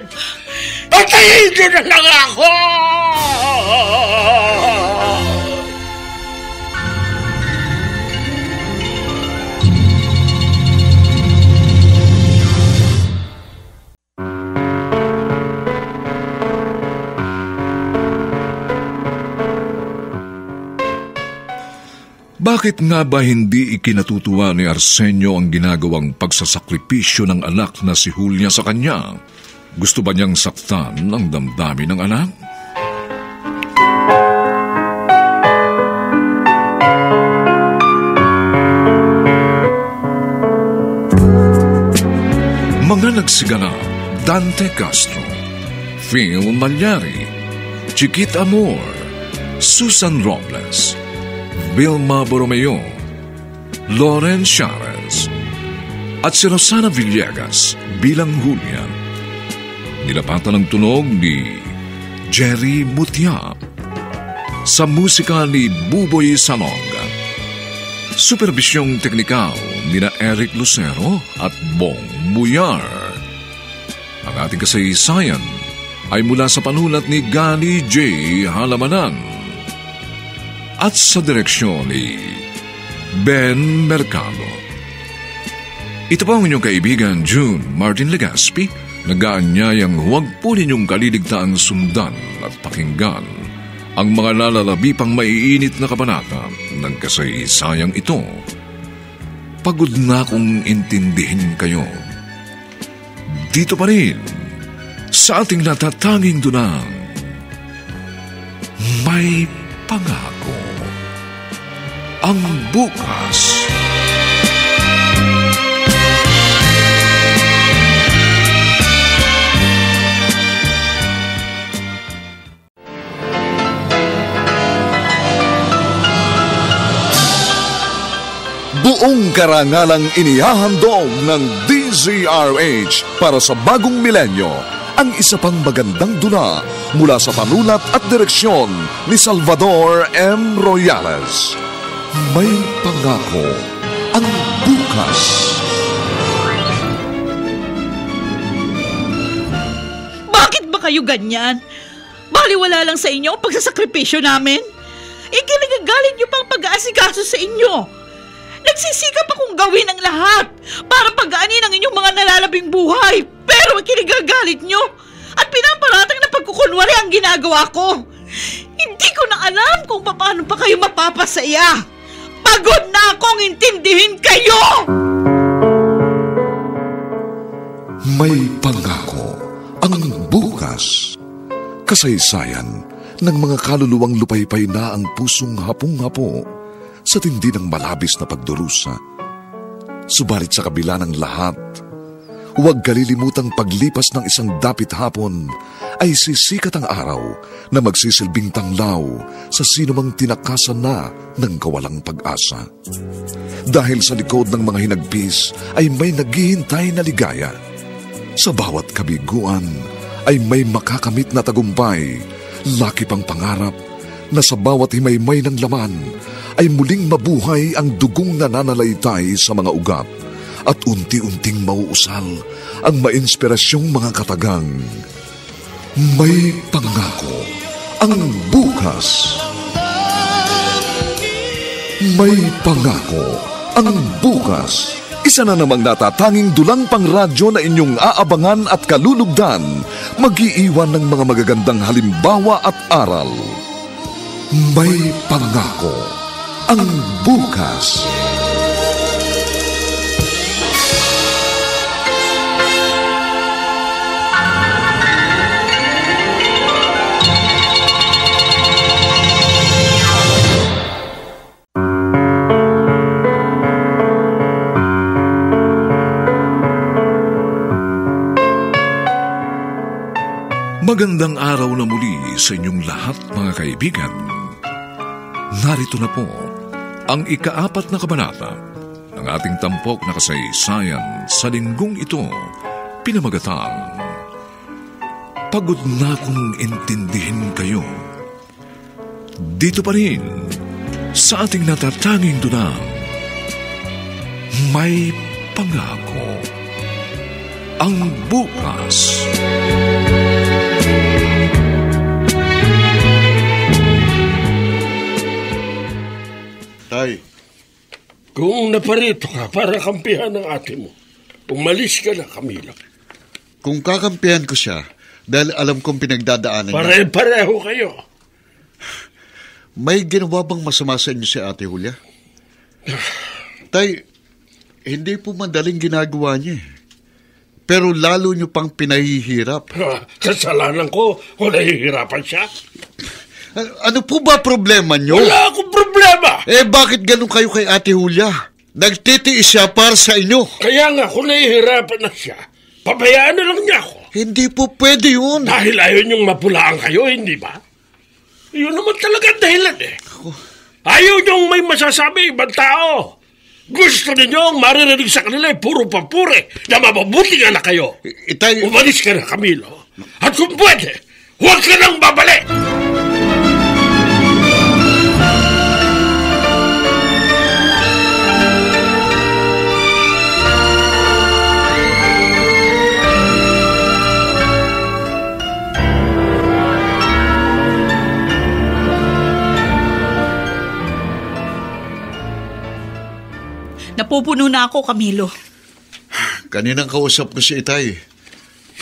Patayin niyo na lang ako. Bakit nga ba hindi ikinatutuwa ni Arsenio ang ginagawang pagsasakripisyo ng anak na si Julia sa kanya? Gusto ba niyang saktan ang damdamin ng anak? Mga nagsiganap: Dante Castro, Phil Malyari, Chiquita Amor, Susan Robles, Vilma Borromeo, Loren Charles, at si Rosana Villegas bilang Julia. Nilapatan ng tunog ni Jerry Mutia. Sa musika ni Buboy Salonga. Supervisyong teknikal nina Eric Lucero at Bong Muyar. Ang ating kasaysayan ay mula sa panulat ni Gani J. Halamanan at sa direksyon ni Ben Mercado. Ito po ang inyong kaibigan June Martin Legaspi, nag-aanyayang huwag po ninyong kaliligtaang sundan at pakinggan ang mga lalalabi pang maiinit na kabanata ng kasaysayang ito. Pagod na akong intindihin kayo. Dito pa rin sa ating natatanging dunang may pangako ang bukas. Buong karangalang inihahandog ng DZRH para sa bagong milenyo ang isa pang magandang dula mula sa panulat at direksyon ni Salvador M. Royales. May pangako ang bukas. Bakit ba kayo ganyan? Baliwala lang sa inyo ang pagsasakripisyo namin. Ikinagagalit niyo pang pag-aasikaso sa inyo. Nagsisikap akong gawin ang lahat para pagaanin ang inyong mga nalalabing buhay, pero ikinagagalit niyo at pinaparatang na pagkukunwari ang ginagawa ko. Hindi ko na alam kung paano pa kayo mapapasaya. Pagod na akong intindihin kayo! May pangako ang bukas. Kasaysayan ng mga kaluluwang lupaypay na ang pusong hapong-hapo sa tindi ng malabis na pagdurusa. Subalit sa kabila ng lahat, huwag kalilimutang paglipas ng isang dapit hapon ay sisikat ang araw na magsisilbing tanglaw sa sinumang tinakasan na ng kawalang pag-asa. Dahil sa likod ng mga hinagpis ay may naghihintay na ligaya. Sa bawat kabiguan ay may makakamit na tagumpay, laki pang pangarap na sa bawat himaymay ng laman ay muling mabuhay ang dugong nananalaytay sa mga ugat at unti-unting mauusal ang mainspirasyong mga katagang. May pangako ang bukas. May pangako ang bukas. Isa na namang natatanging dulang pangradyo na inyong aabangan at kalulugdan, mag-iiwan ng mga magagandang halimbawa at aral. May pangako ang bukas. Magandang araw na muli sa inyong lahat, mga kaibigan. Narito na po ang ika-4 na kabanata ng ating tampok na kasaysayan sa linggong ito, pinamagatang Pagod na kong intindihin kayo. Dito pa rin sa ating natatanging dunang May Pangako ang bukas. Tay, Kung naparito ka para kampihan ng ate mo, umalis ka na, Camilo. kung kakampihan ko siya dahil alam kong pinagdadaanan niya, Pare-pareho kayo. may ginawa bang masama sa inyo si Ate Julia? Tay, hindi po madaling ginagawa niya eh. Pero lalo niyo pang pinahihirap. Kasalanan ko kung nahihirapan siya. Ano po ba problema niyo? Wala akong problema. Bakit ganun kayo kay Ate Julia? Nagtitiis siya para sa inyo. Kaya nga, kung nahihirapan na siya, pabayaan na lang niya ako. Hindi po pwede yun. Dahil ayaw niyong mapulaan kayo, hindi ba? Yun naman talaga ang dahilan eh. Ayaw niyong may masasabi ibang tao. Gusto ninyong maririnig sa kanila puro papuri na mabubuting anak kayo. Itay, Umalis ka na, Camilo. At kung pwede, huwag ka nang babalik. Napupuno na ako, Camilo. kaninang kausap ko si Itay.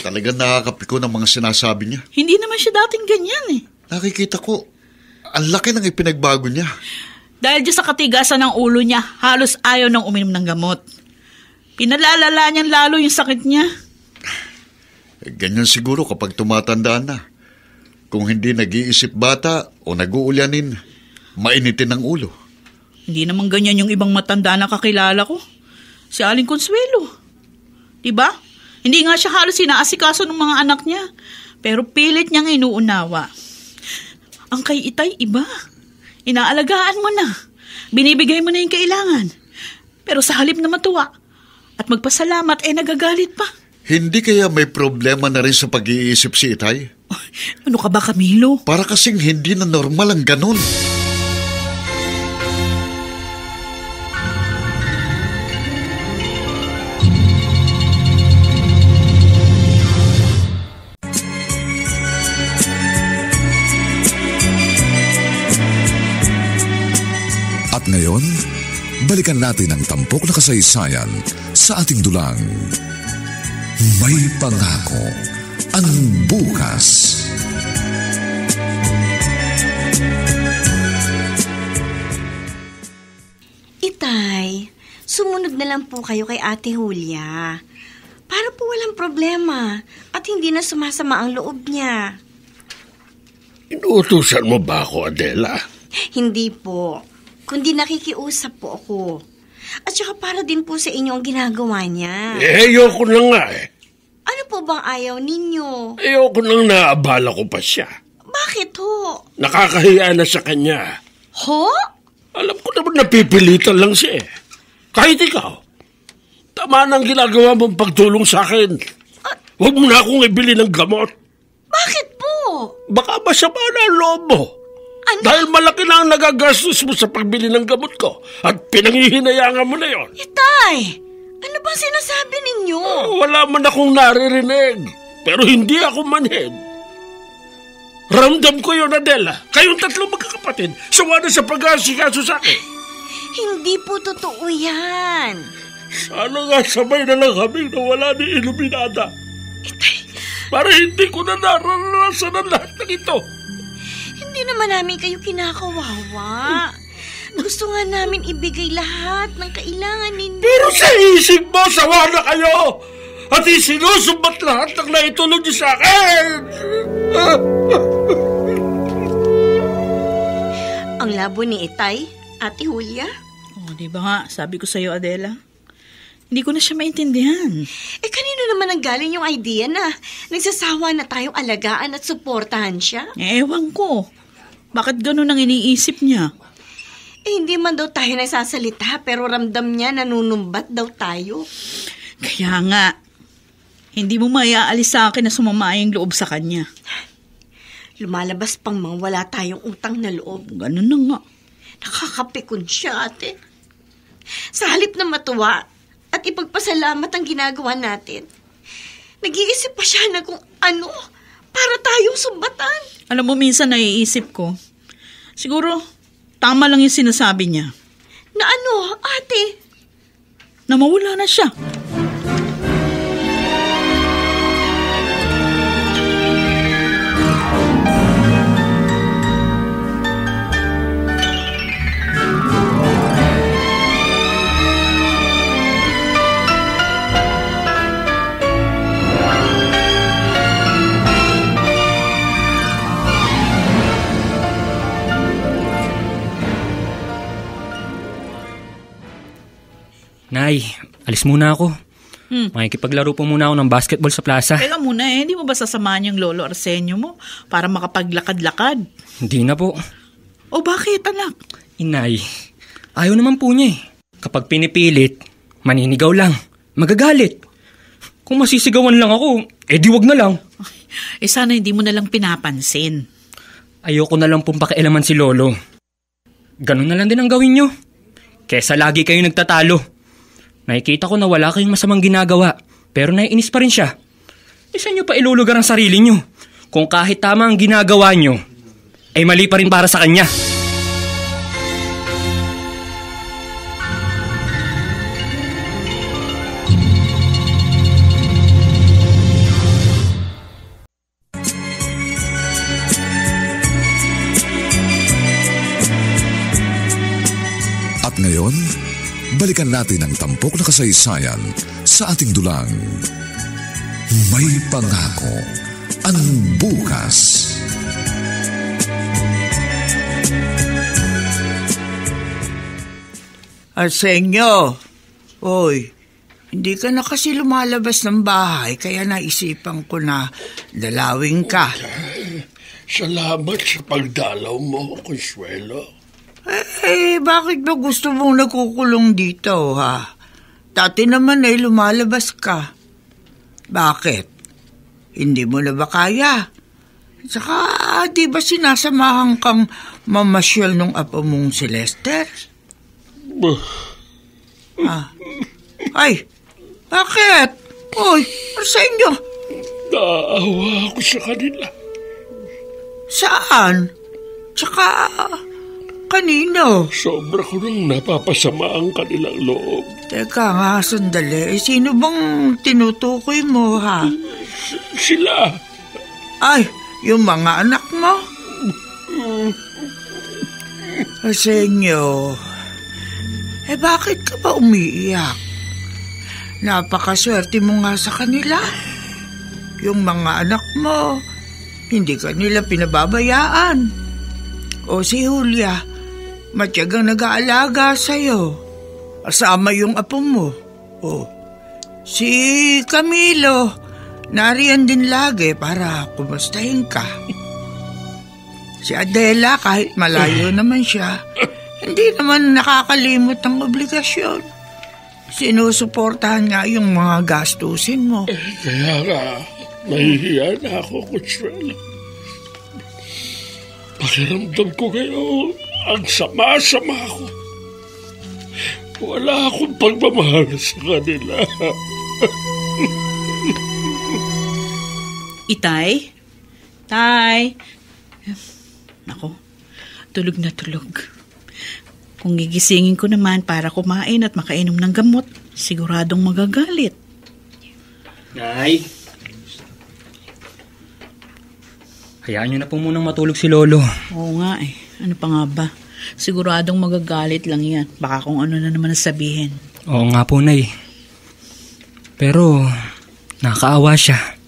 Talagang nakakapiko ng mga sinasabi niya. Hindi naman siya dating ganyan eh. Nakikita ko, ang laki ng ipinagbago niya. Dahil dyan sa katigasan ng ulo niya, halos ayaw nang uminom ng gamot. Pinalalala niyan lalo yung sakit niya. Ganyan siguro kapag tumatanda na. Kung hindi nag-iisip bata o nag-uulyanin, mainitin ang ulo. Hindi naman ganyan yung ibang matanda na kakilala ko. Si Aling Consuelo. Diba? Hindi nga siya halos sinaasikaso ng mga anak niya. Pero pilit niyang inuunawa. Ang kay Itay, iba. Inaalagaan mo na. Binibigay mo na yung kailangan. Pero sa halip na matuwa at magpasalamat, nagagalit pa. Hindi kaya may problema na rin sa pag-iisip si Itay? Ano ka ba, Camilo? Para kasing hindi na normal ang ganun. At ngayon, balikan natin ang tampok na kasaysayan sa ating dulang. May Pangako ang bukas. Itay, sumunod na lang po kayo kay Ate Julia. Para po walang problema at hindi na sumasama ang loob niya. Inuutusan mo ba ako, Adela? Hindi po, kundi nakikiusap po ako. At saka para din po sa inyo ang ginagawa niya. Ayoko na nga eh. Ano po bang ayaw ninyo? Ayoko nang naabala ko pa siya. Bakit ho? Nakakahiya na sa kanya. Ho? Alam ko naman napipilitan lang siya eh. Kahit ikaw, tama na ang ginagawa mong pagtulong sa akin. Huwag mo na akong ibili ng gamot. Bakit po? Baka masama na ang loob mo. Ano? Dahil malaki na ang nagagastos mo sa pagbili ng gamot ko at pinangihinayangan mo na yon. Itay, ano bang sinasabi ninyo? Wala man akong naririnig, pero hindi ako manhid. Ramdam ko yun, Adela. Kayong tatlo magkakapatid, sawa na sa pag-aasikaso sa akin. Hindi po totoo yan. Sana nga sabay na lang kaming nawala ni Iluminada. Para hindi ko na naranasan ang lahat ng ito. Hindi naman namin kayo kinakawawa. Gusto nga namin ibigay lahat ng kailangan ninyo. Pero sa isip mo, sawa na kayo! At isinusumbat lahat ng naitulong niyo sa akin! Ang labo ni Itay, Ate Julia. Di ba nga, sabi ko sa'yo, Adela? Hindi ko na siya maintindihan. Kanino naman ang galing yung idea na nagsasawa na tayong alagaan at suportahan siya? Ewan ko. Bakit ganun ang iniisip niya? Hindi man daw tayo nagsasalita pero ramdam niya nanunumbat daw tayo. Kaya nga, hindi mo maiaalis sa akin na sumama yung loob sa kanya. Lumalabas pang mga wala tayong utang na loob. Ganun na nga. Nakakapikon siya, ate. Sa halip na matuwa at ipagpasalamat ang ginagawa natin, nag-iisip pa siya na kung ano para tayong sumbatan. Alam mo, minsan naiisip ko, siguro tama lang yung sinasabi niya. Na ano, ate? Na mawala na siya. Nay, alis muna ako. Makikipaglaro po muna ako ng basketball sa plaza. Teka muna hindi mo ba sasamahan yung lolo Arsenio mo para makapaglakad-lakad? Hindi na po. O bakit, anak? Inay, ayaw naman po niya Kapag pinipilit, maninigaw lang, magagalit. Kung masisigawan lang ako, di wag na lang. Sana hindi mo na lang pinapansin. Ayoko na lang pong pakialaman si lolo. Ganun na lang din ang gawin nyo. Kesa lagi kayong nagtatalo. Nakikita ko na wala kayong masamang ginagawa, pero naiinis pa rin siya. Saan nyo pa ilulugar ang sarili nyo? Kung kahit tama ang ginagawa nyo, ay mali pa rin para sa kanya. At ngayon, balikan natin ang tampok na kasaysayan sa ating dulang. May pangako ang bukas. Arsenio, oy, hindi ka na kasi lumalabas ng bahay kaya naisipan ko na dalawin ka. Salamat sa pagdalaw mo, Consuelo. Bakit ba gusto mong nagkukulong dito, ha? Dati naman ay lumalabas ka. Bakit? Hindi mo na ba kaya? Saka, di ba sinasamahan kang mamasyal nung apo mong si Lester? Ay, bakit? Uy, Arsenio. Naawa ako sa kanila. Saan? Tsaka, kanino? Sobra ko nang napapasama ang kanilang loob. Teka nga, sandali. Sino bang tinutukoy mo, ha? Sila. Ay, yung mga anak mo? Arsenio, bakit ka ba umiiyak? Napakaswerte mo nga sa kanila. Yung mga anak mo, hindi ka nila pinababayaan. O si Julia, matyagang nag-aalaga sa'yo. Asama yung apo mo. O, si Camilo, nariyan din lagi para kumustahin ka. Si Adela, kahit malayo naman siya, hindi naman nakakalimot ang obligasyon. Sinusuportahan nga yung mga gastusin mo. Kaya nga, nahihiya na ako, Consuelo. Pakiramdam ko ngayon, ang sama-sama ko. Wala akong pagmamahal sa kanila. Itay? Tay? Nako, tulog na tulog. Kung gigisingin ko naman para kumain at makainom ng gamot, siguradong magagalit. Nay, hayaan niyo na po munang matulog si Lolo. Oo nga eh. Ano pa nga ba? Siguradong magagalit lang yan. Baka kung ano na naman sabihin. Oo nga po, Nay. Pero, nakakaawa siya.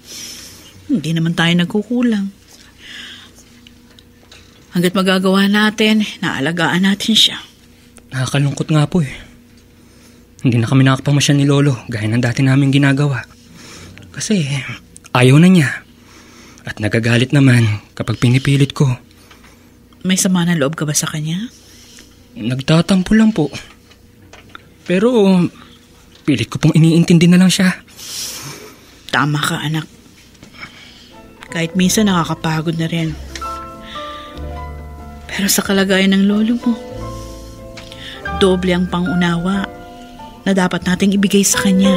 Hindi naman tayo nagkukulang. Hanggat magagawa natin, naalagaan natin siya. Nakakalungkot nga po eh. Hindi na kami nakapamasyal ni Lolo gaya ng dati namin ginagawa. Kasi ayaw na niya. At nagagalit naman kapag pinipilit ko. May sama na loob ka ba sa kanya? Nagtatampo lang po. Pero pilit ko pong iniintindi na lang siya. Tama ka, anak. Kahit minsan nakakapagod na rin. Pero sa kalagayan ng lolo mo, doble ang pangunawa na dapat nating ibigay sa kanya.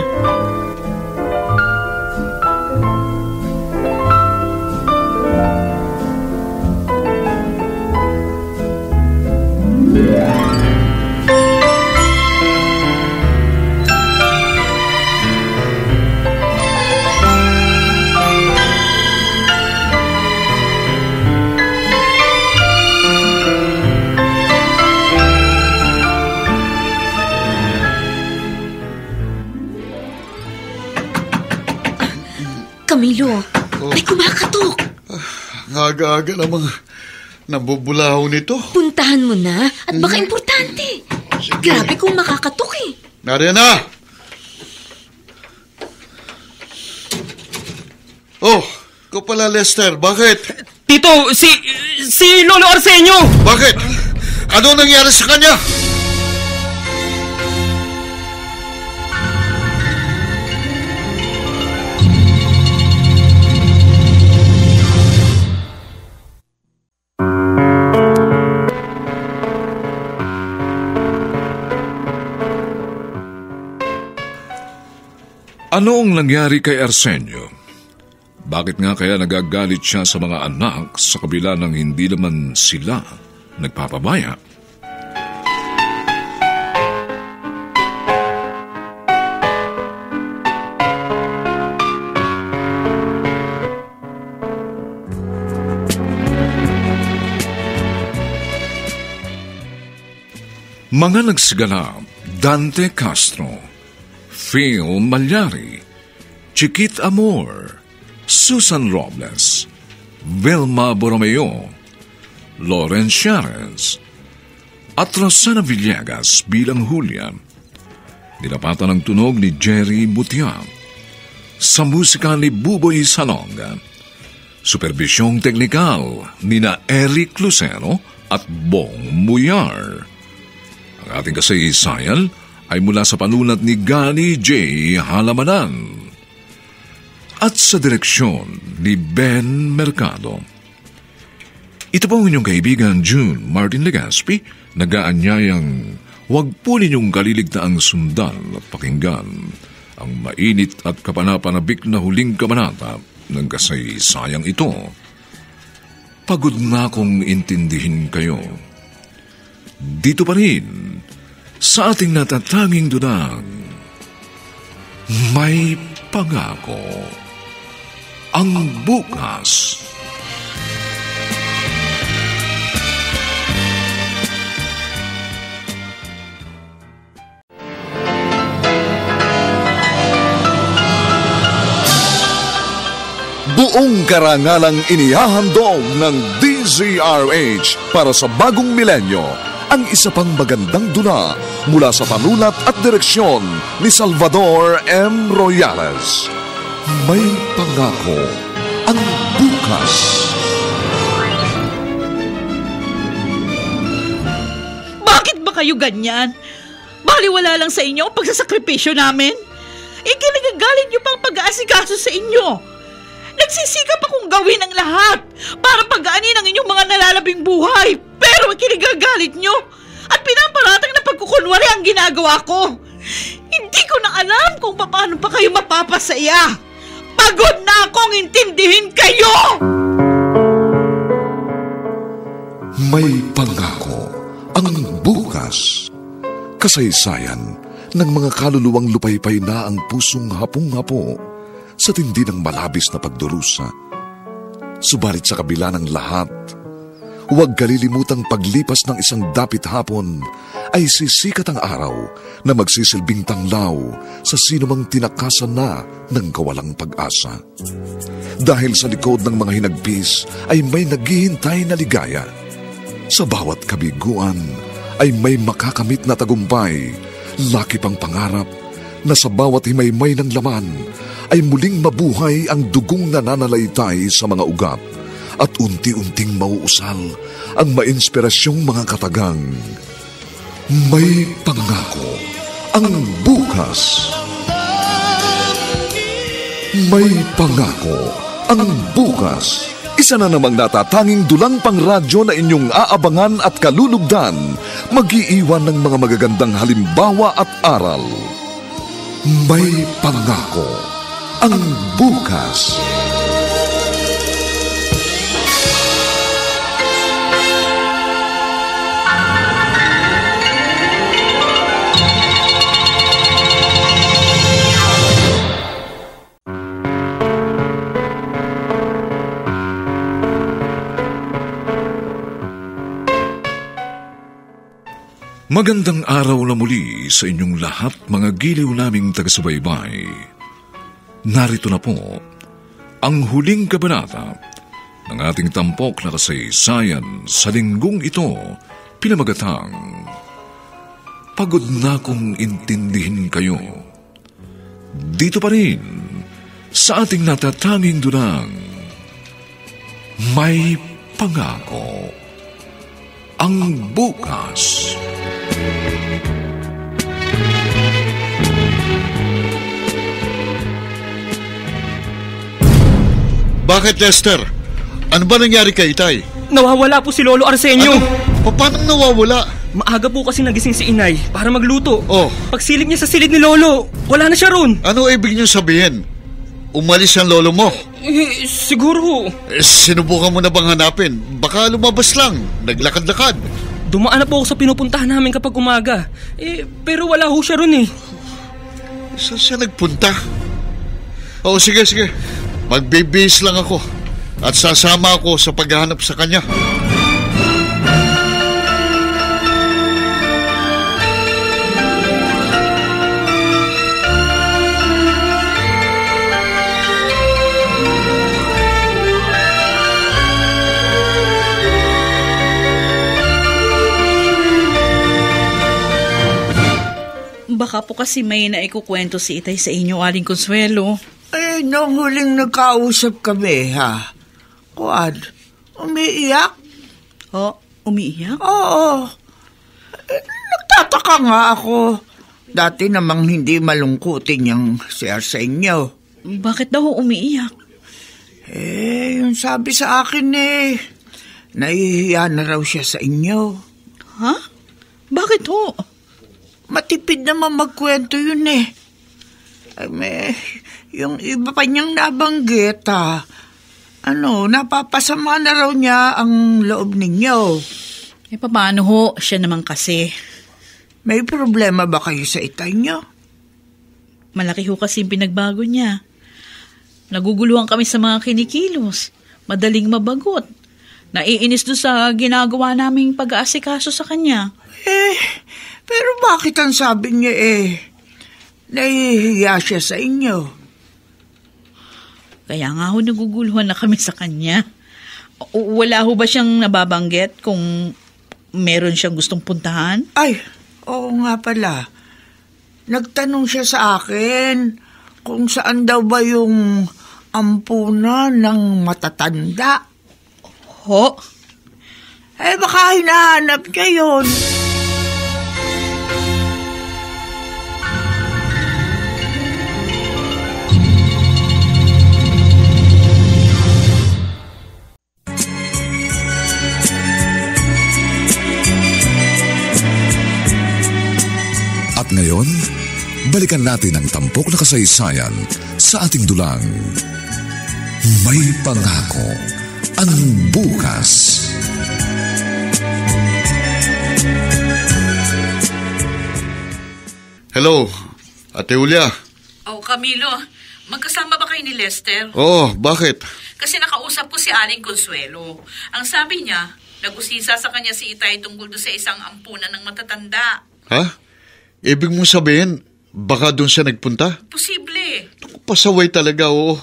Camilo, may kumakatok. Aga-aga namang nabubulaw nito. Puntahan mo na at baka importante. Grabe kung makakatok eh. Nariyan na! Oh, ikaw pala, Lester. Bakit? Tito, si Lolo Arsenio! Bakit? Ano nangyari sa kanya? Ano ang nangyari kay Arsenio? Bakit nga kaya nagagalit siya sa mga anak sa kabila ng hindi naman sila nagpapabaya? Mga nagsiganap: Dante Castro, Phil Malyari, Chiquit Amor, Susan Robles, Vilma Borromeo, Lauren Shares, at Rosana Villegas bilang Julia. Dinapatan ng tunog ni Jerry Butia. Sa musika ni Buboy Salonga. Superbisyong teknikal ni na Eric Lucero at Bong Muyar. Ang ating kasaysayan ay mula sa panulat ni Gani J. Halamanan at sa direksyon ni Ben Mercado. Ito po ang inyong kaibigan June Martin Legaspi, nag-aanyayang huwag po ninyong kaliligtaang sundan at pakinggan ang mainit at kapanapanabik na huling kabanata ng kasaysayang ito. Pagod na akong intindihin kayo. Dito pa rin sa ating natatanging dunang may pangako ang bukas. Buong karangalang inihahandog ng DZRH para sa bagong milenyo ang isa pang magandang dula mula sa panulat at direksyon ni Salvador M. Royales. May pangako ang bukas. Bakit ba kayo ganyan? Baliwala lang sa inyo ang pagsasakripisyo namin. Ikinagagalit niyo pang pag-aasikaso sa inyo. Nagsisikap akong gawin ang lahat para pagaanin ang inyong mga nalalabing buhay. Pero kinagagalit nyo at pinaparatang na pagkukunwari ang ginagawa ko. Hindi ko na alam kung paano pa kayo mapapasaya. Pagod na akong intindihin kayo! May pangako ang bukas. bukas. Kasaysayan ng mga kaluluwang lupaypay na ang pusong hapong-hapo sa tindi ng malabis na pagdurusa. Subalit sa kabila ng lahat, huwag kalilimutang paglipas ng isang dapit hapon ay sisikat ang araw na magsisilbing tanglaw sa sinumang tinakasan na ng kawalang pag-asa. Dahil sa likod ng mga hinagpis ay may naghihintay na ligaya. Sa bawat kabiguan ay may makakamit na tagumpay, laki pang pangarap na sa bawat himaymay ng laman ay muling mabuhay ang dugong nananalaytay sa mga ugat at unti-unting mauusal ang mainspirasyong mga katagang. May pangako ang bukas. May pangako ang bukas. Isa na namang natatanging dulang pangradyo na inyong aabangan at kalulugdan, mag-iiwan ng mga magagandang halimbawa at aral. May pangako ang bukas. Magandang araw na muli sa inyong lahat, mga giliw naming taga-subaybay. Narito na po ang huling kabanata ng ating tampok na kasaysayan sa linggong ito, pinamagatang Pagod na kong intindihin kayo. Dito pa rin sa ating natatanging dunang May Pangako ang bukas. Bakit, Lester? Ano ba nangyari kay Itay? Nawawala po si Lolo Arsenio. Ano? Paano nawawala? Maaga po kasi nagising si Inay para magluto. Oh. Pagsilip niya sa silid ni Lolo, wala na siya ron. Ano ibig niyo sabihin? Umalis ang lolo mo? Siguro. Sinubukan mo na bang hanapin? Baka lumabas lang, naglakad-lakad. Dumaan na po ako sa pinupuntahan namin kapag umaga. Pero wala ho siya ron eh. Saan siya nagpunta? Oo, sige. Magbibihis lang ako at sasama ako sa paghahanap sa kanya. Baka po kasi may naikukwento si Itay sa inyo, Aling Consuelo. Nung huling nagkausap kami, Kuad, umiiyak? Umiiyak? Oo. Nagtataka nga ako. Dati namang hindi malungkutin yung si Arsenio. Bakit daw umiiyak? Yung sabi sa akin nahihiya na raw siya sa inyo. Ha? Bakit ho? Matipid naman magkwento yun yung iba pa niyang nabanggit, napapasama na raw niya ang loob ninyo. Paano ho? Siya naman kasi. May problema ba kayo sa Itay niyo? Malaki ho kasi pinagbago niya. Naguguluhan kami sa mga kinikilos. Madaling mabagot. Naiinis doon sa ginagawa naming pag-aasikaso sa kanya. Pero bakit ang sabi niya nahihiya siya sa inyo? Kaya nga ho naguguluhan na kami sa kanya. Wala ho ba siyang nababanggit kung meron siyang gustong puntahan? Ay, oo nga pala. Nagtanong siya sa akin kung saan daw ba yung ampunan ng matatanda. Ho? Baka hinahanap niya yun. At ngayon, balikan natin ang tampok na kasaysayan sa ating dulang May Pangako ang bukas. Hello, Ate Julia. Oh, Camilo, magkasama ba kayo ni Lester? Oh, bakit? Kasi nakausap ko si Aling Consuelo. Ang sabi niya, nag-usisa sa kanya si Itay tungkol doon sa isang ampunan ng matatanda. Ha? Ibig mong sabihin, baka doon siya nagpunta? Posible. Pasaway talaga, oo.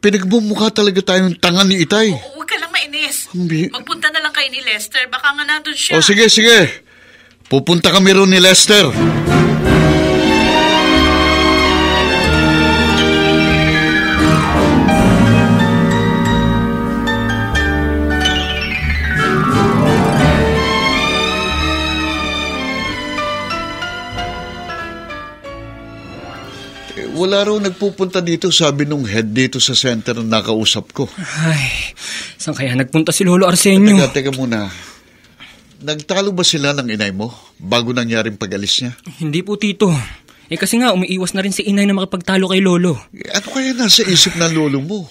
Pinagmumukha talaga tayong tanga ni Itay. Oo, huwag ka lang mainis. Hindi. Magpunta na lang kayo ni Lester. Baka nga nandun siya. Oh, sige. Pupunta kami ron ni Lester. Wala raw nagpupunta dito, sabi nung head dito sa center na nakausap ko. Ay, saan kaya nagpunta si Lolo Arsenio? Teka muna. Nagtalo ba sila ng inay mo bago nangyaring pag-alis niya? Hindi po, Tito. Kasi nga, umiiwas na rin si inay na makapagtalo kay Lolo. Ano kaya nasa isip ng lolo mo?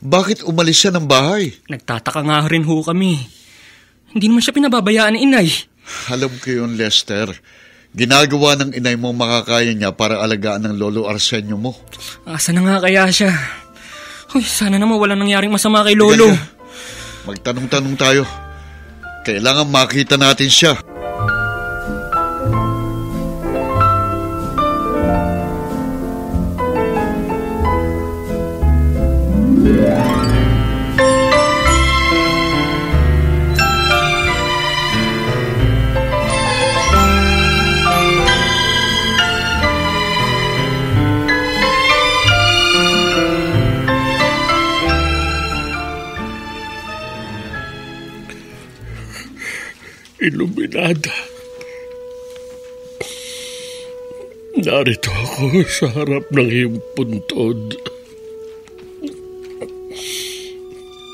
Bakit umalis siya ng bahay? Nagtataka nga rin ho kami. Hindi naman siya pinababayaan ni inay. Alam ko yun, Lester. Ginagawa ng inay mo makakaya niya para alagaan ng Lolo Arsenio mo. Asa na nga kaya siya? Uy, sana naman wala nangyaring masama kay Lolo. Magtanong-tanong tayo. Kailangan makita natin siya. Iluminada. Narito ako sa harap ng iyong puntod.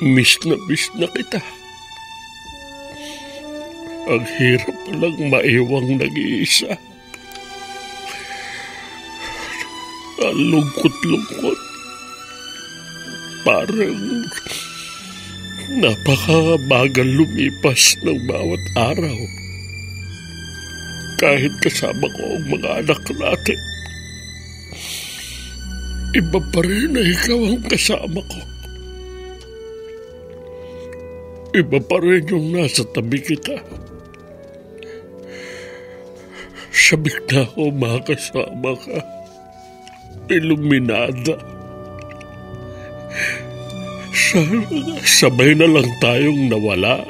Miss na kita. Ang hirap palang maiwang nag-iisa. Ang lungkot-lungkot. Parang napakabagal lumipas ng bawat araw. Kahit kasama ko ang mga anak natin, iba pa rin na ikaw ang kasama ko. Iba pa rin yung nasa tabi kita. Sabik na ako makasama ka, Iluminada. Sabay na lang tayong nawala.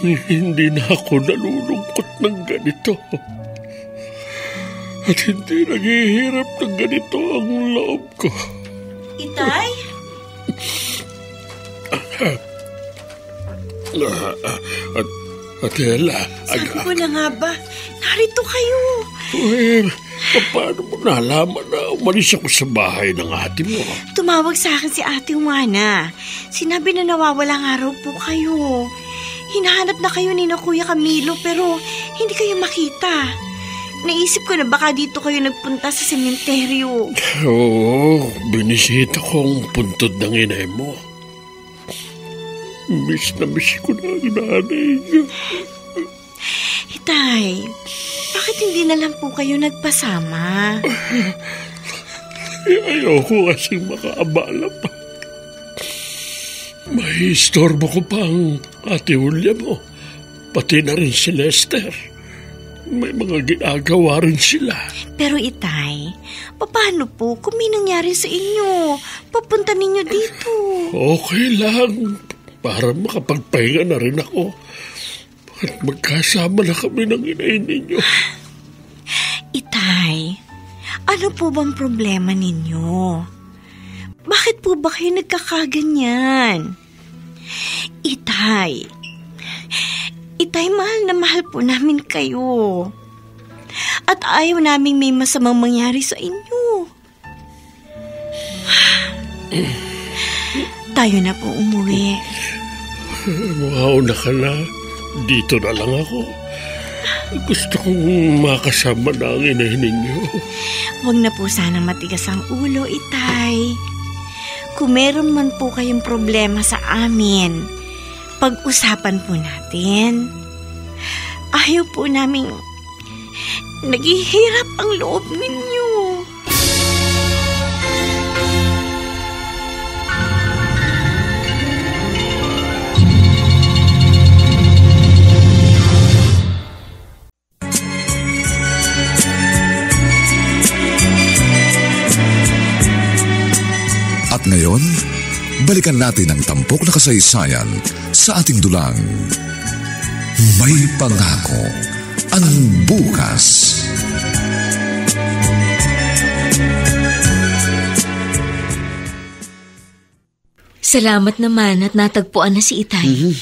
Hindi na ako nalulungkot ng ganito. At hindi naghihirap ng ganito ang loob ko. Itay? Adela. Sabi ko na nga ba, narito kayo. Paano mo nalaman na umalis ako sa bahay ng ate mo? Tumawag sa akin si Ate Juana. Sinabi na nawawala nga raw po kayo. Hinahanap na kayo ni na Kuya Camilo pero hindi kayo makita. Naisip ko na baka dito kayo nagpunta sa sementeryo. Oo, binisita ko ang puntod ng inay mo. Miss na miss ko na ang nanay niya. Itay, bakit hindi na lang po kayo nagpasama? Ayoko kasing makaabala pa. May istorbo ko pa ang Ate Julia mo. Pati na rin si Lester. May mga ginagawa rin sila. Pero Itay, paano po kung may nangyari sa inyo? Papunta ninyo dito. Okay lang. Para makapagpahinga na rin ako. At magkasama na kami ng inay ninyo. Itay, ano po bang problema ninyo? Bakit po ba kayo nagkakaganyan? Itay, mahal na mahal po namin kayo. At ayaw naming may masamang mangyari sa inyo. Tayo na po umuwi. Mauna ka na. Dito na lang ako. Gusto kong makasama na ang inay ninyo. Huwag na po sana matigas ang ulo, Itay. Kung meron man po kayong problema sa amin, pag-usapan po natin. Ayaw po naming Naghihirap ang loob ninyo. At ngayon, balikan natin ang tampok na kasaysayan sa ating dulang. May pangako ang bukas. Salamat naman at natagpuan na si Itay.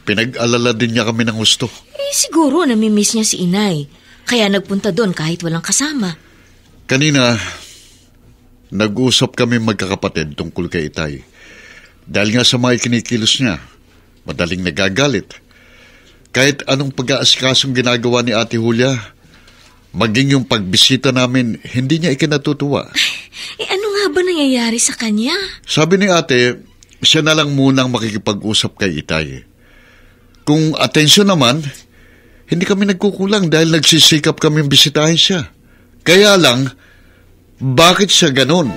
Pinag-alala din niya kami ng gusto. Siguro namimiss niya si Inay. Kaya nagpunta doon kahit walang kasama. Kanina, nag-usap kami magkakapatid tungkol kay Itay. Dahil nga sa mga kinikilos niya, madaling nagagalit. Kahit anong pag-aasikasong ginagawa ni Ate Julia, maging yung pagbisita namin, hindi niya ikinatutuwa. Ano nga ba nangyayari sa kanya? Sabi ni Ate, siya na lang munang makikipag-usap kay Itay. Kung atensyon naman, hindi kami nagkukulang dahil nagsisikap kami bisitahin siya. Kaya lang, bakit siya ganon?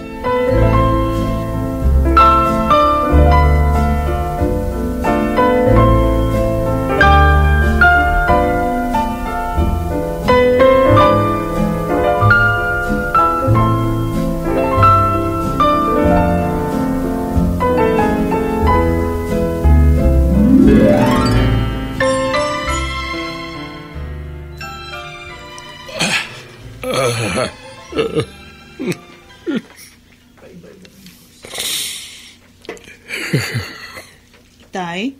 Tay?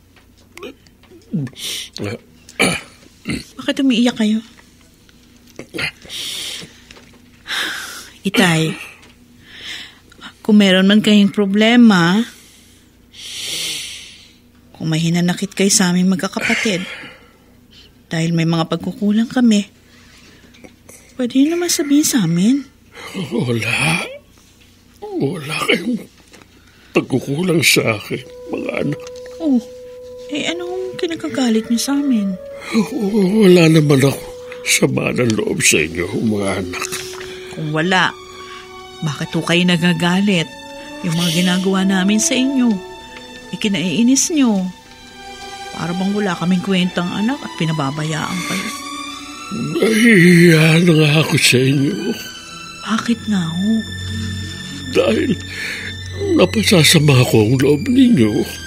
Bakit umiiyak kayo? Itay, kung meron man kayong problema, kung may hinanakit kayo sa aming magkakapatid, dahil may mga pagkukulang kami, pwede nyo naman sabihin sa amin. Wala kayong pagkukulang sa akin, mga anak. Oh, anong kinagagalit niyo sa amin? Wala naman ako sama ng loob sa inyo, mga anak. Kung wala, bakit ho kayo nagagalit? Yung mga ginagawa namin sa inyo, ikinaiinis nyo. Para bang wala kaming kwentang anak at pinababayaan kayo. Nahihiya na nga ako sa inyo. Bakit nga ho? Dahil napasasama ko ang loob ninyo.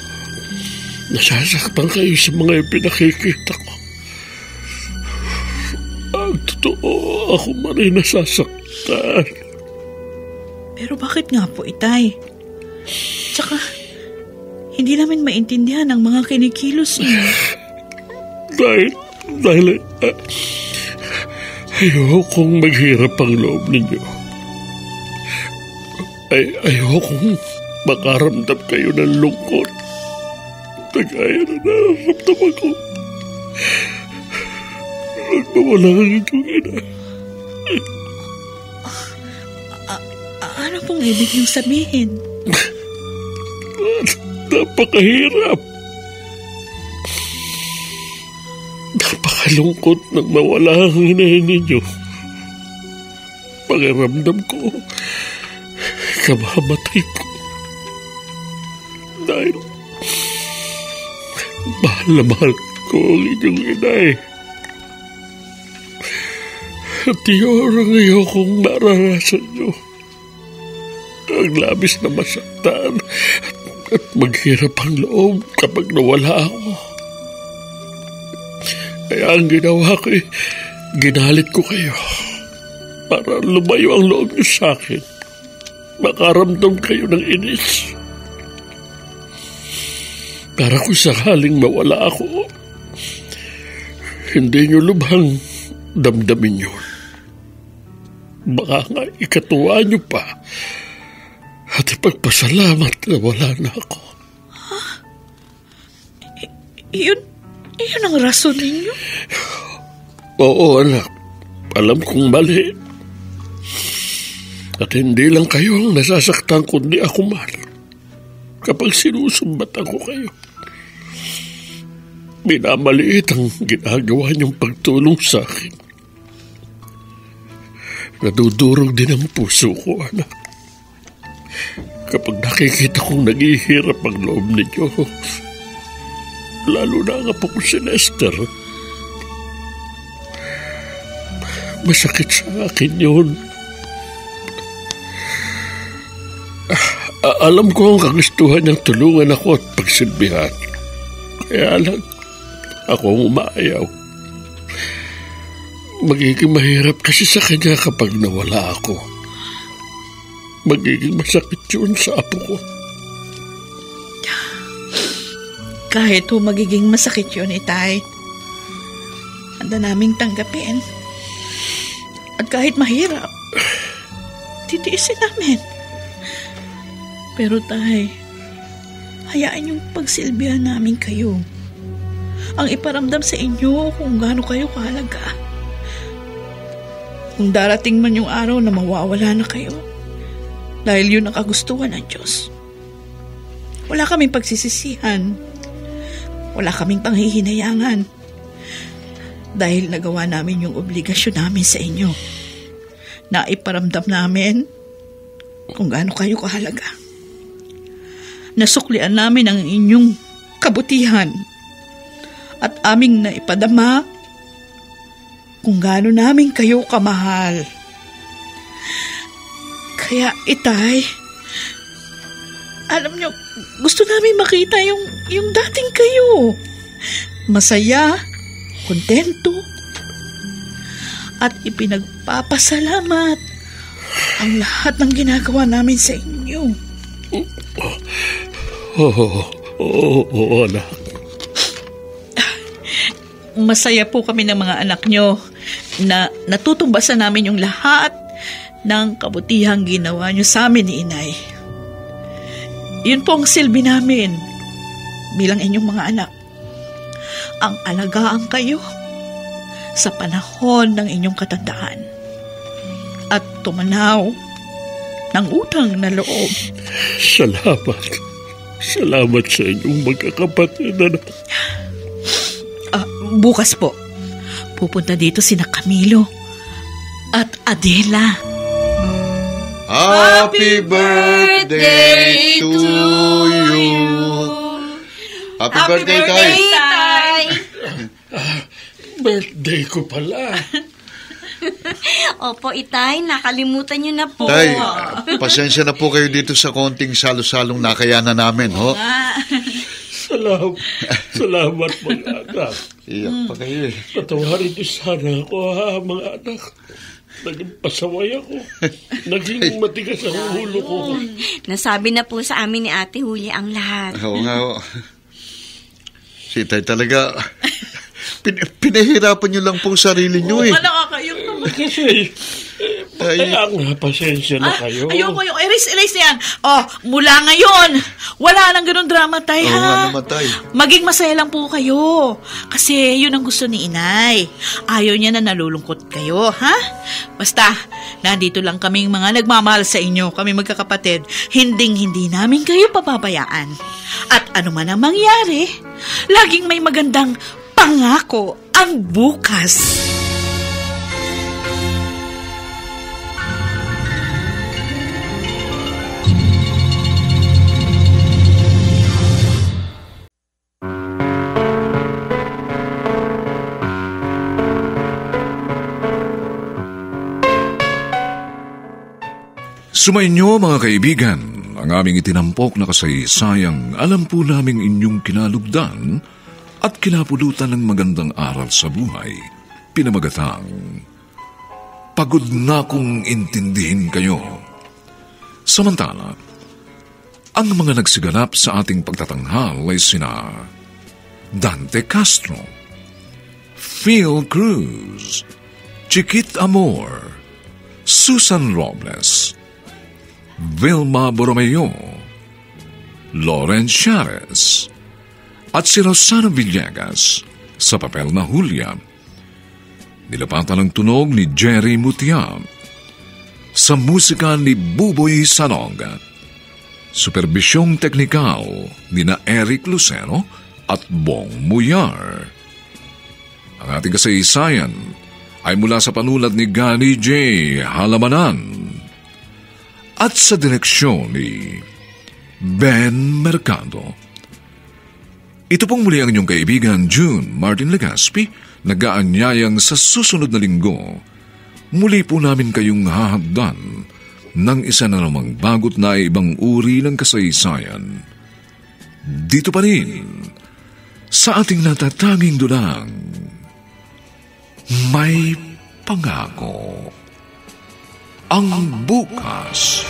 Nasasaktan kayo sa mga pinakikita ko. Ang totoo, ako man ay nasasaktan. Pero bakit nga po, Itay? Tsaka, hindi namin maintindihan ang mga kinikilos niyo. Dahil ayokong maghirap ang loob ninyo. Ayokong makaramdam kayo ng lungkot. Kaya na nararamdaman ko. Nagmawala ang inyong ina. Ano pong ibig niyong sabihin? Napakahirap. Napakalungkot nang mawala ang inahin ninyo. Pakiramdam ko, kamamatay ko. Dahil mahal na mahal ko ang inyong inay. At yun ang ayokong maranasan nyo. Ang labis na masaktan at maghirap ang loob kapag nawala ako. Kaya ang ginawa ko ginalit ko kayo para lumayo ang loob nyo sa akin. Makaramdam kayo ng inis. Para kung sakaling mawala ako, hindi nyo lubhang damdamin yun. Baka nga ikatuwa nyo pa at ipagpasalamat na wala na ako. Iyon ang rason ninyo? Oo, anak. Alam kong mali. At hindi lang kayo ang nasasaktan kundi ako man. Kapag sinusumbatan ko kayo, minamaliit ang ginagawa niyong pagtulong sa akin. Nadudurog din ang puso ko, anak. Kapag nakikita kong naghihirap ang loob ninyo, lalo na ang apo ko si Lester. Masakit sa akin yun. Alam ko ang kagustuhan niyang tulungan ako at pagsilbihan. Kaya lang, ako ang umaayaw. Magiging mahirap kasi sa kanya kapag nawala ako. Magiging masakit yun sa apo ko. Kahit magiging masakit yun, Itay, handa naming tanggapin. At kahit mahirap, titiisin namin. Pero Tay, hayaan yung pagsilbihan namin kayo. Ang iparamdam sa inyo kung gaano kayo kahalaga. Kung darating man yung araw na mawawala na kayo, dahil yun ang kagustuhan ng Diyos. Wala kaming pagsisisihan. Wala kaming panghihinayangan. Dahil nagawa namin yung obligasyon namin sa inyo. Na iparamdam namin kung gaano kayo kahalaga. Nasuklian namin ang inyong kabutihan at aming naipadama kung gaano namin kayo kamahal. Kaya, Itay, alam nyo, gusto namin makita yung dating kayo. Masaya, kontento, at ipinagpapasalamat ang lahat ng ginagawa namin sa inyo. Oo, anak. Masaya po kami ng mga anak nyo na natutumbasan namin yung lahat ng kabutihang ginawa nyo sa amin ni Inay. Yun po ang silbi namin bilang inyong mga anak. Ang alagaan kayo sa panahon ng inyong katandaan at tumanaw ng utang na loob. Salamat sa inyong magkakapatid, anak. Bukas po, pupunta dito sina Camilo at Adela. Happy birthday to you. Happy birthday, Tay. Birthday ko pala. Opo, Itay, nakalimutan niyo na po. Tay, pasensya na po kayo dito sa konting salo-salong nakayanan namin, ho? Salamat mga anak. Iyak pa kayo eh. Patawarin niyo sana ako, ha, mga anak. Naging pasaway ako. Naging matigas ang ulo ko. Nasabi na po sa amin ni Ate Julia ang lahat. Oo nga, ho. Si Tay talaga, pinahirapan niyo lang pong sarili niyo eh. Nakakayok naman. Kasi, kaya nga, pasensya na kayo. Ayoko yung erase na yan. Mula ngayon, wala nang ganun drama, Tay, ha? Oo nga naman, Tay. Maging masaya lang po kayo. Kasi yun ang gusto ni Inay. Ayaw niya na nalulungkot kayo, ha? Basta, nandito lang kaming mga nagmamahal sa inyo, kami magkakapatid. Hindi namin kayo papabayaan. At ano man ang mangyari, laging may magandang pangako ang bukas. Sumainyo mga kaibigan, ang aming itinampok na kasaysayang alam po naming inyong kinalugdan at kinapulutan ng magandang aral sa buhay. Pinamagatang, pagod na kong intindihin kayo. Samantala, ang mga nagsiganap sa ating pagtatanghal ay sina Dante Castro, Phil Cruz, Chiquit Amor, Susan Robles, Vilma Borromeo, Lauren Chares, at si Rosana Villegas sa papel na Julia. Nilapatan ang tunog ni Jerry Mutia. Sa musika ni Buboy Sanog. Superbisyong teknikal ni na Eric Lucero at Bong Muyar. Ang ating kasaysayan ay mula sa panulat ni Gary J. Halamanan at sa direksyon ni Ben Mercado. Ito pong muli ang inyong kaibigan June Martin Legaspi, nag-aanyayang sa susunod na linggo. Muli po namin kayong hahagdan ng isa na namang bagot na ibang uri ng kasaysayan. Dito pa rin sa ating natatanging dunang May Pangako ang Bukas.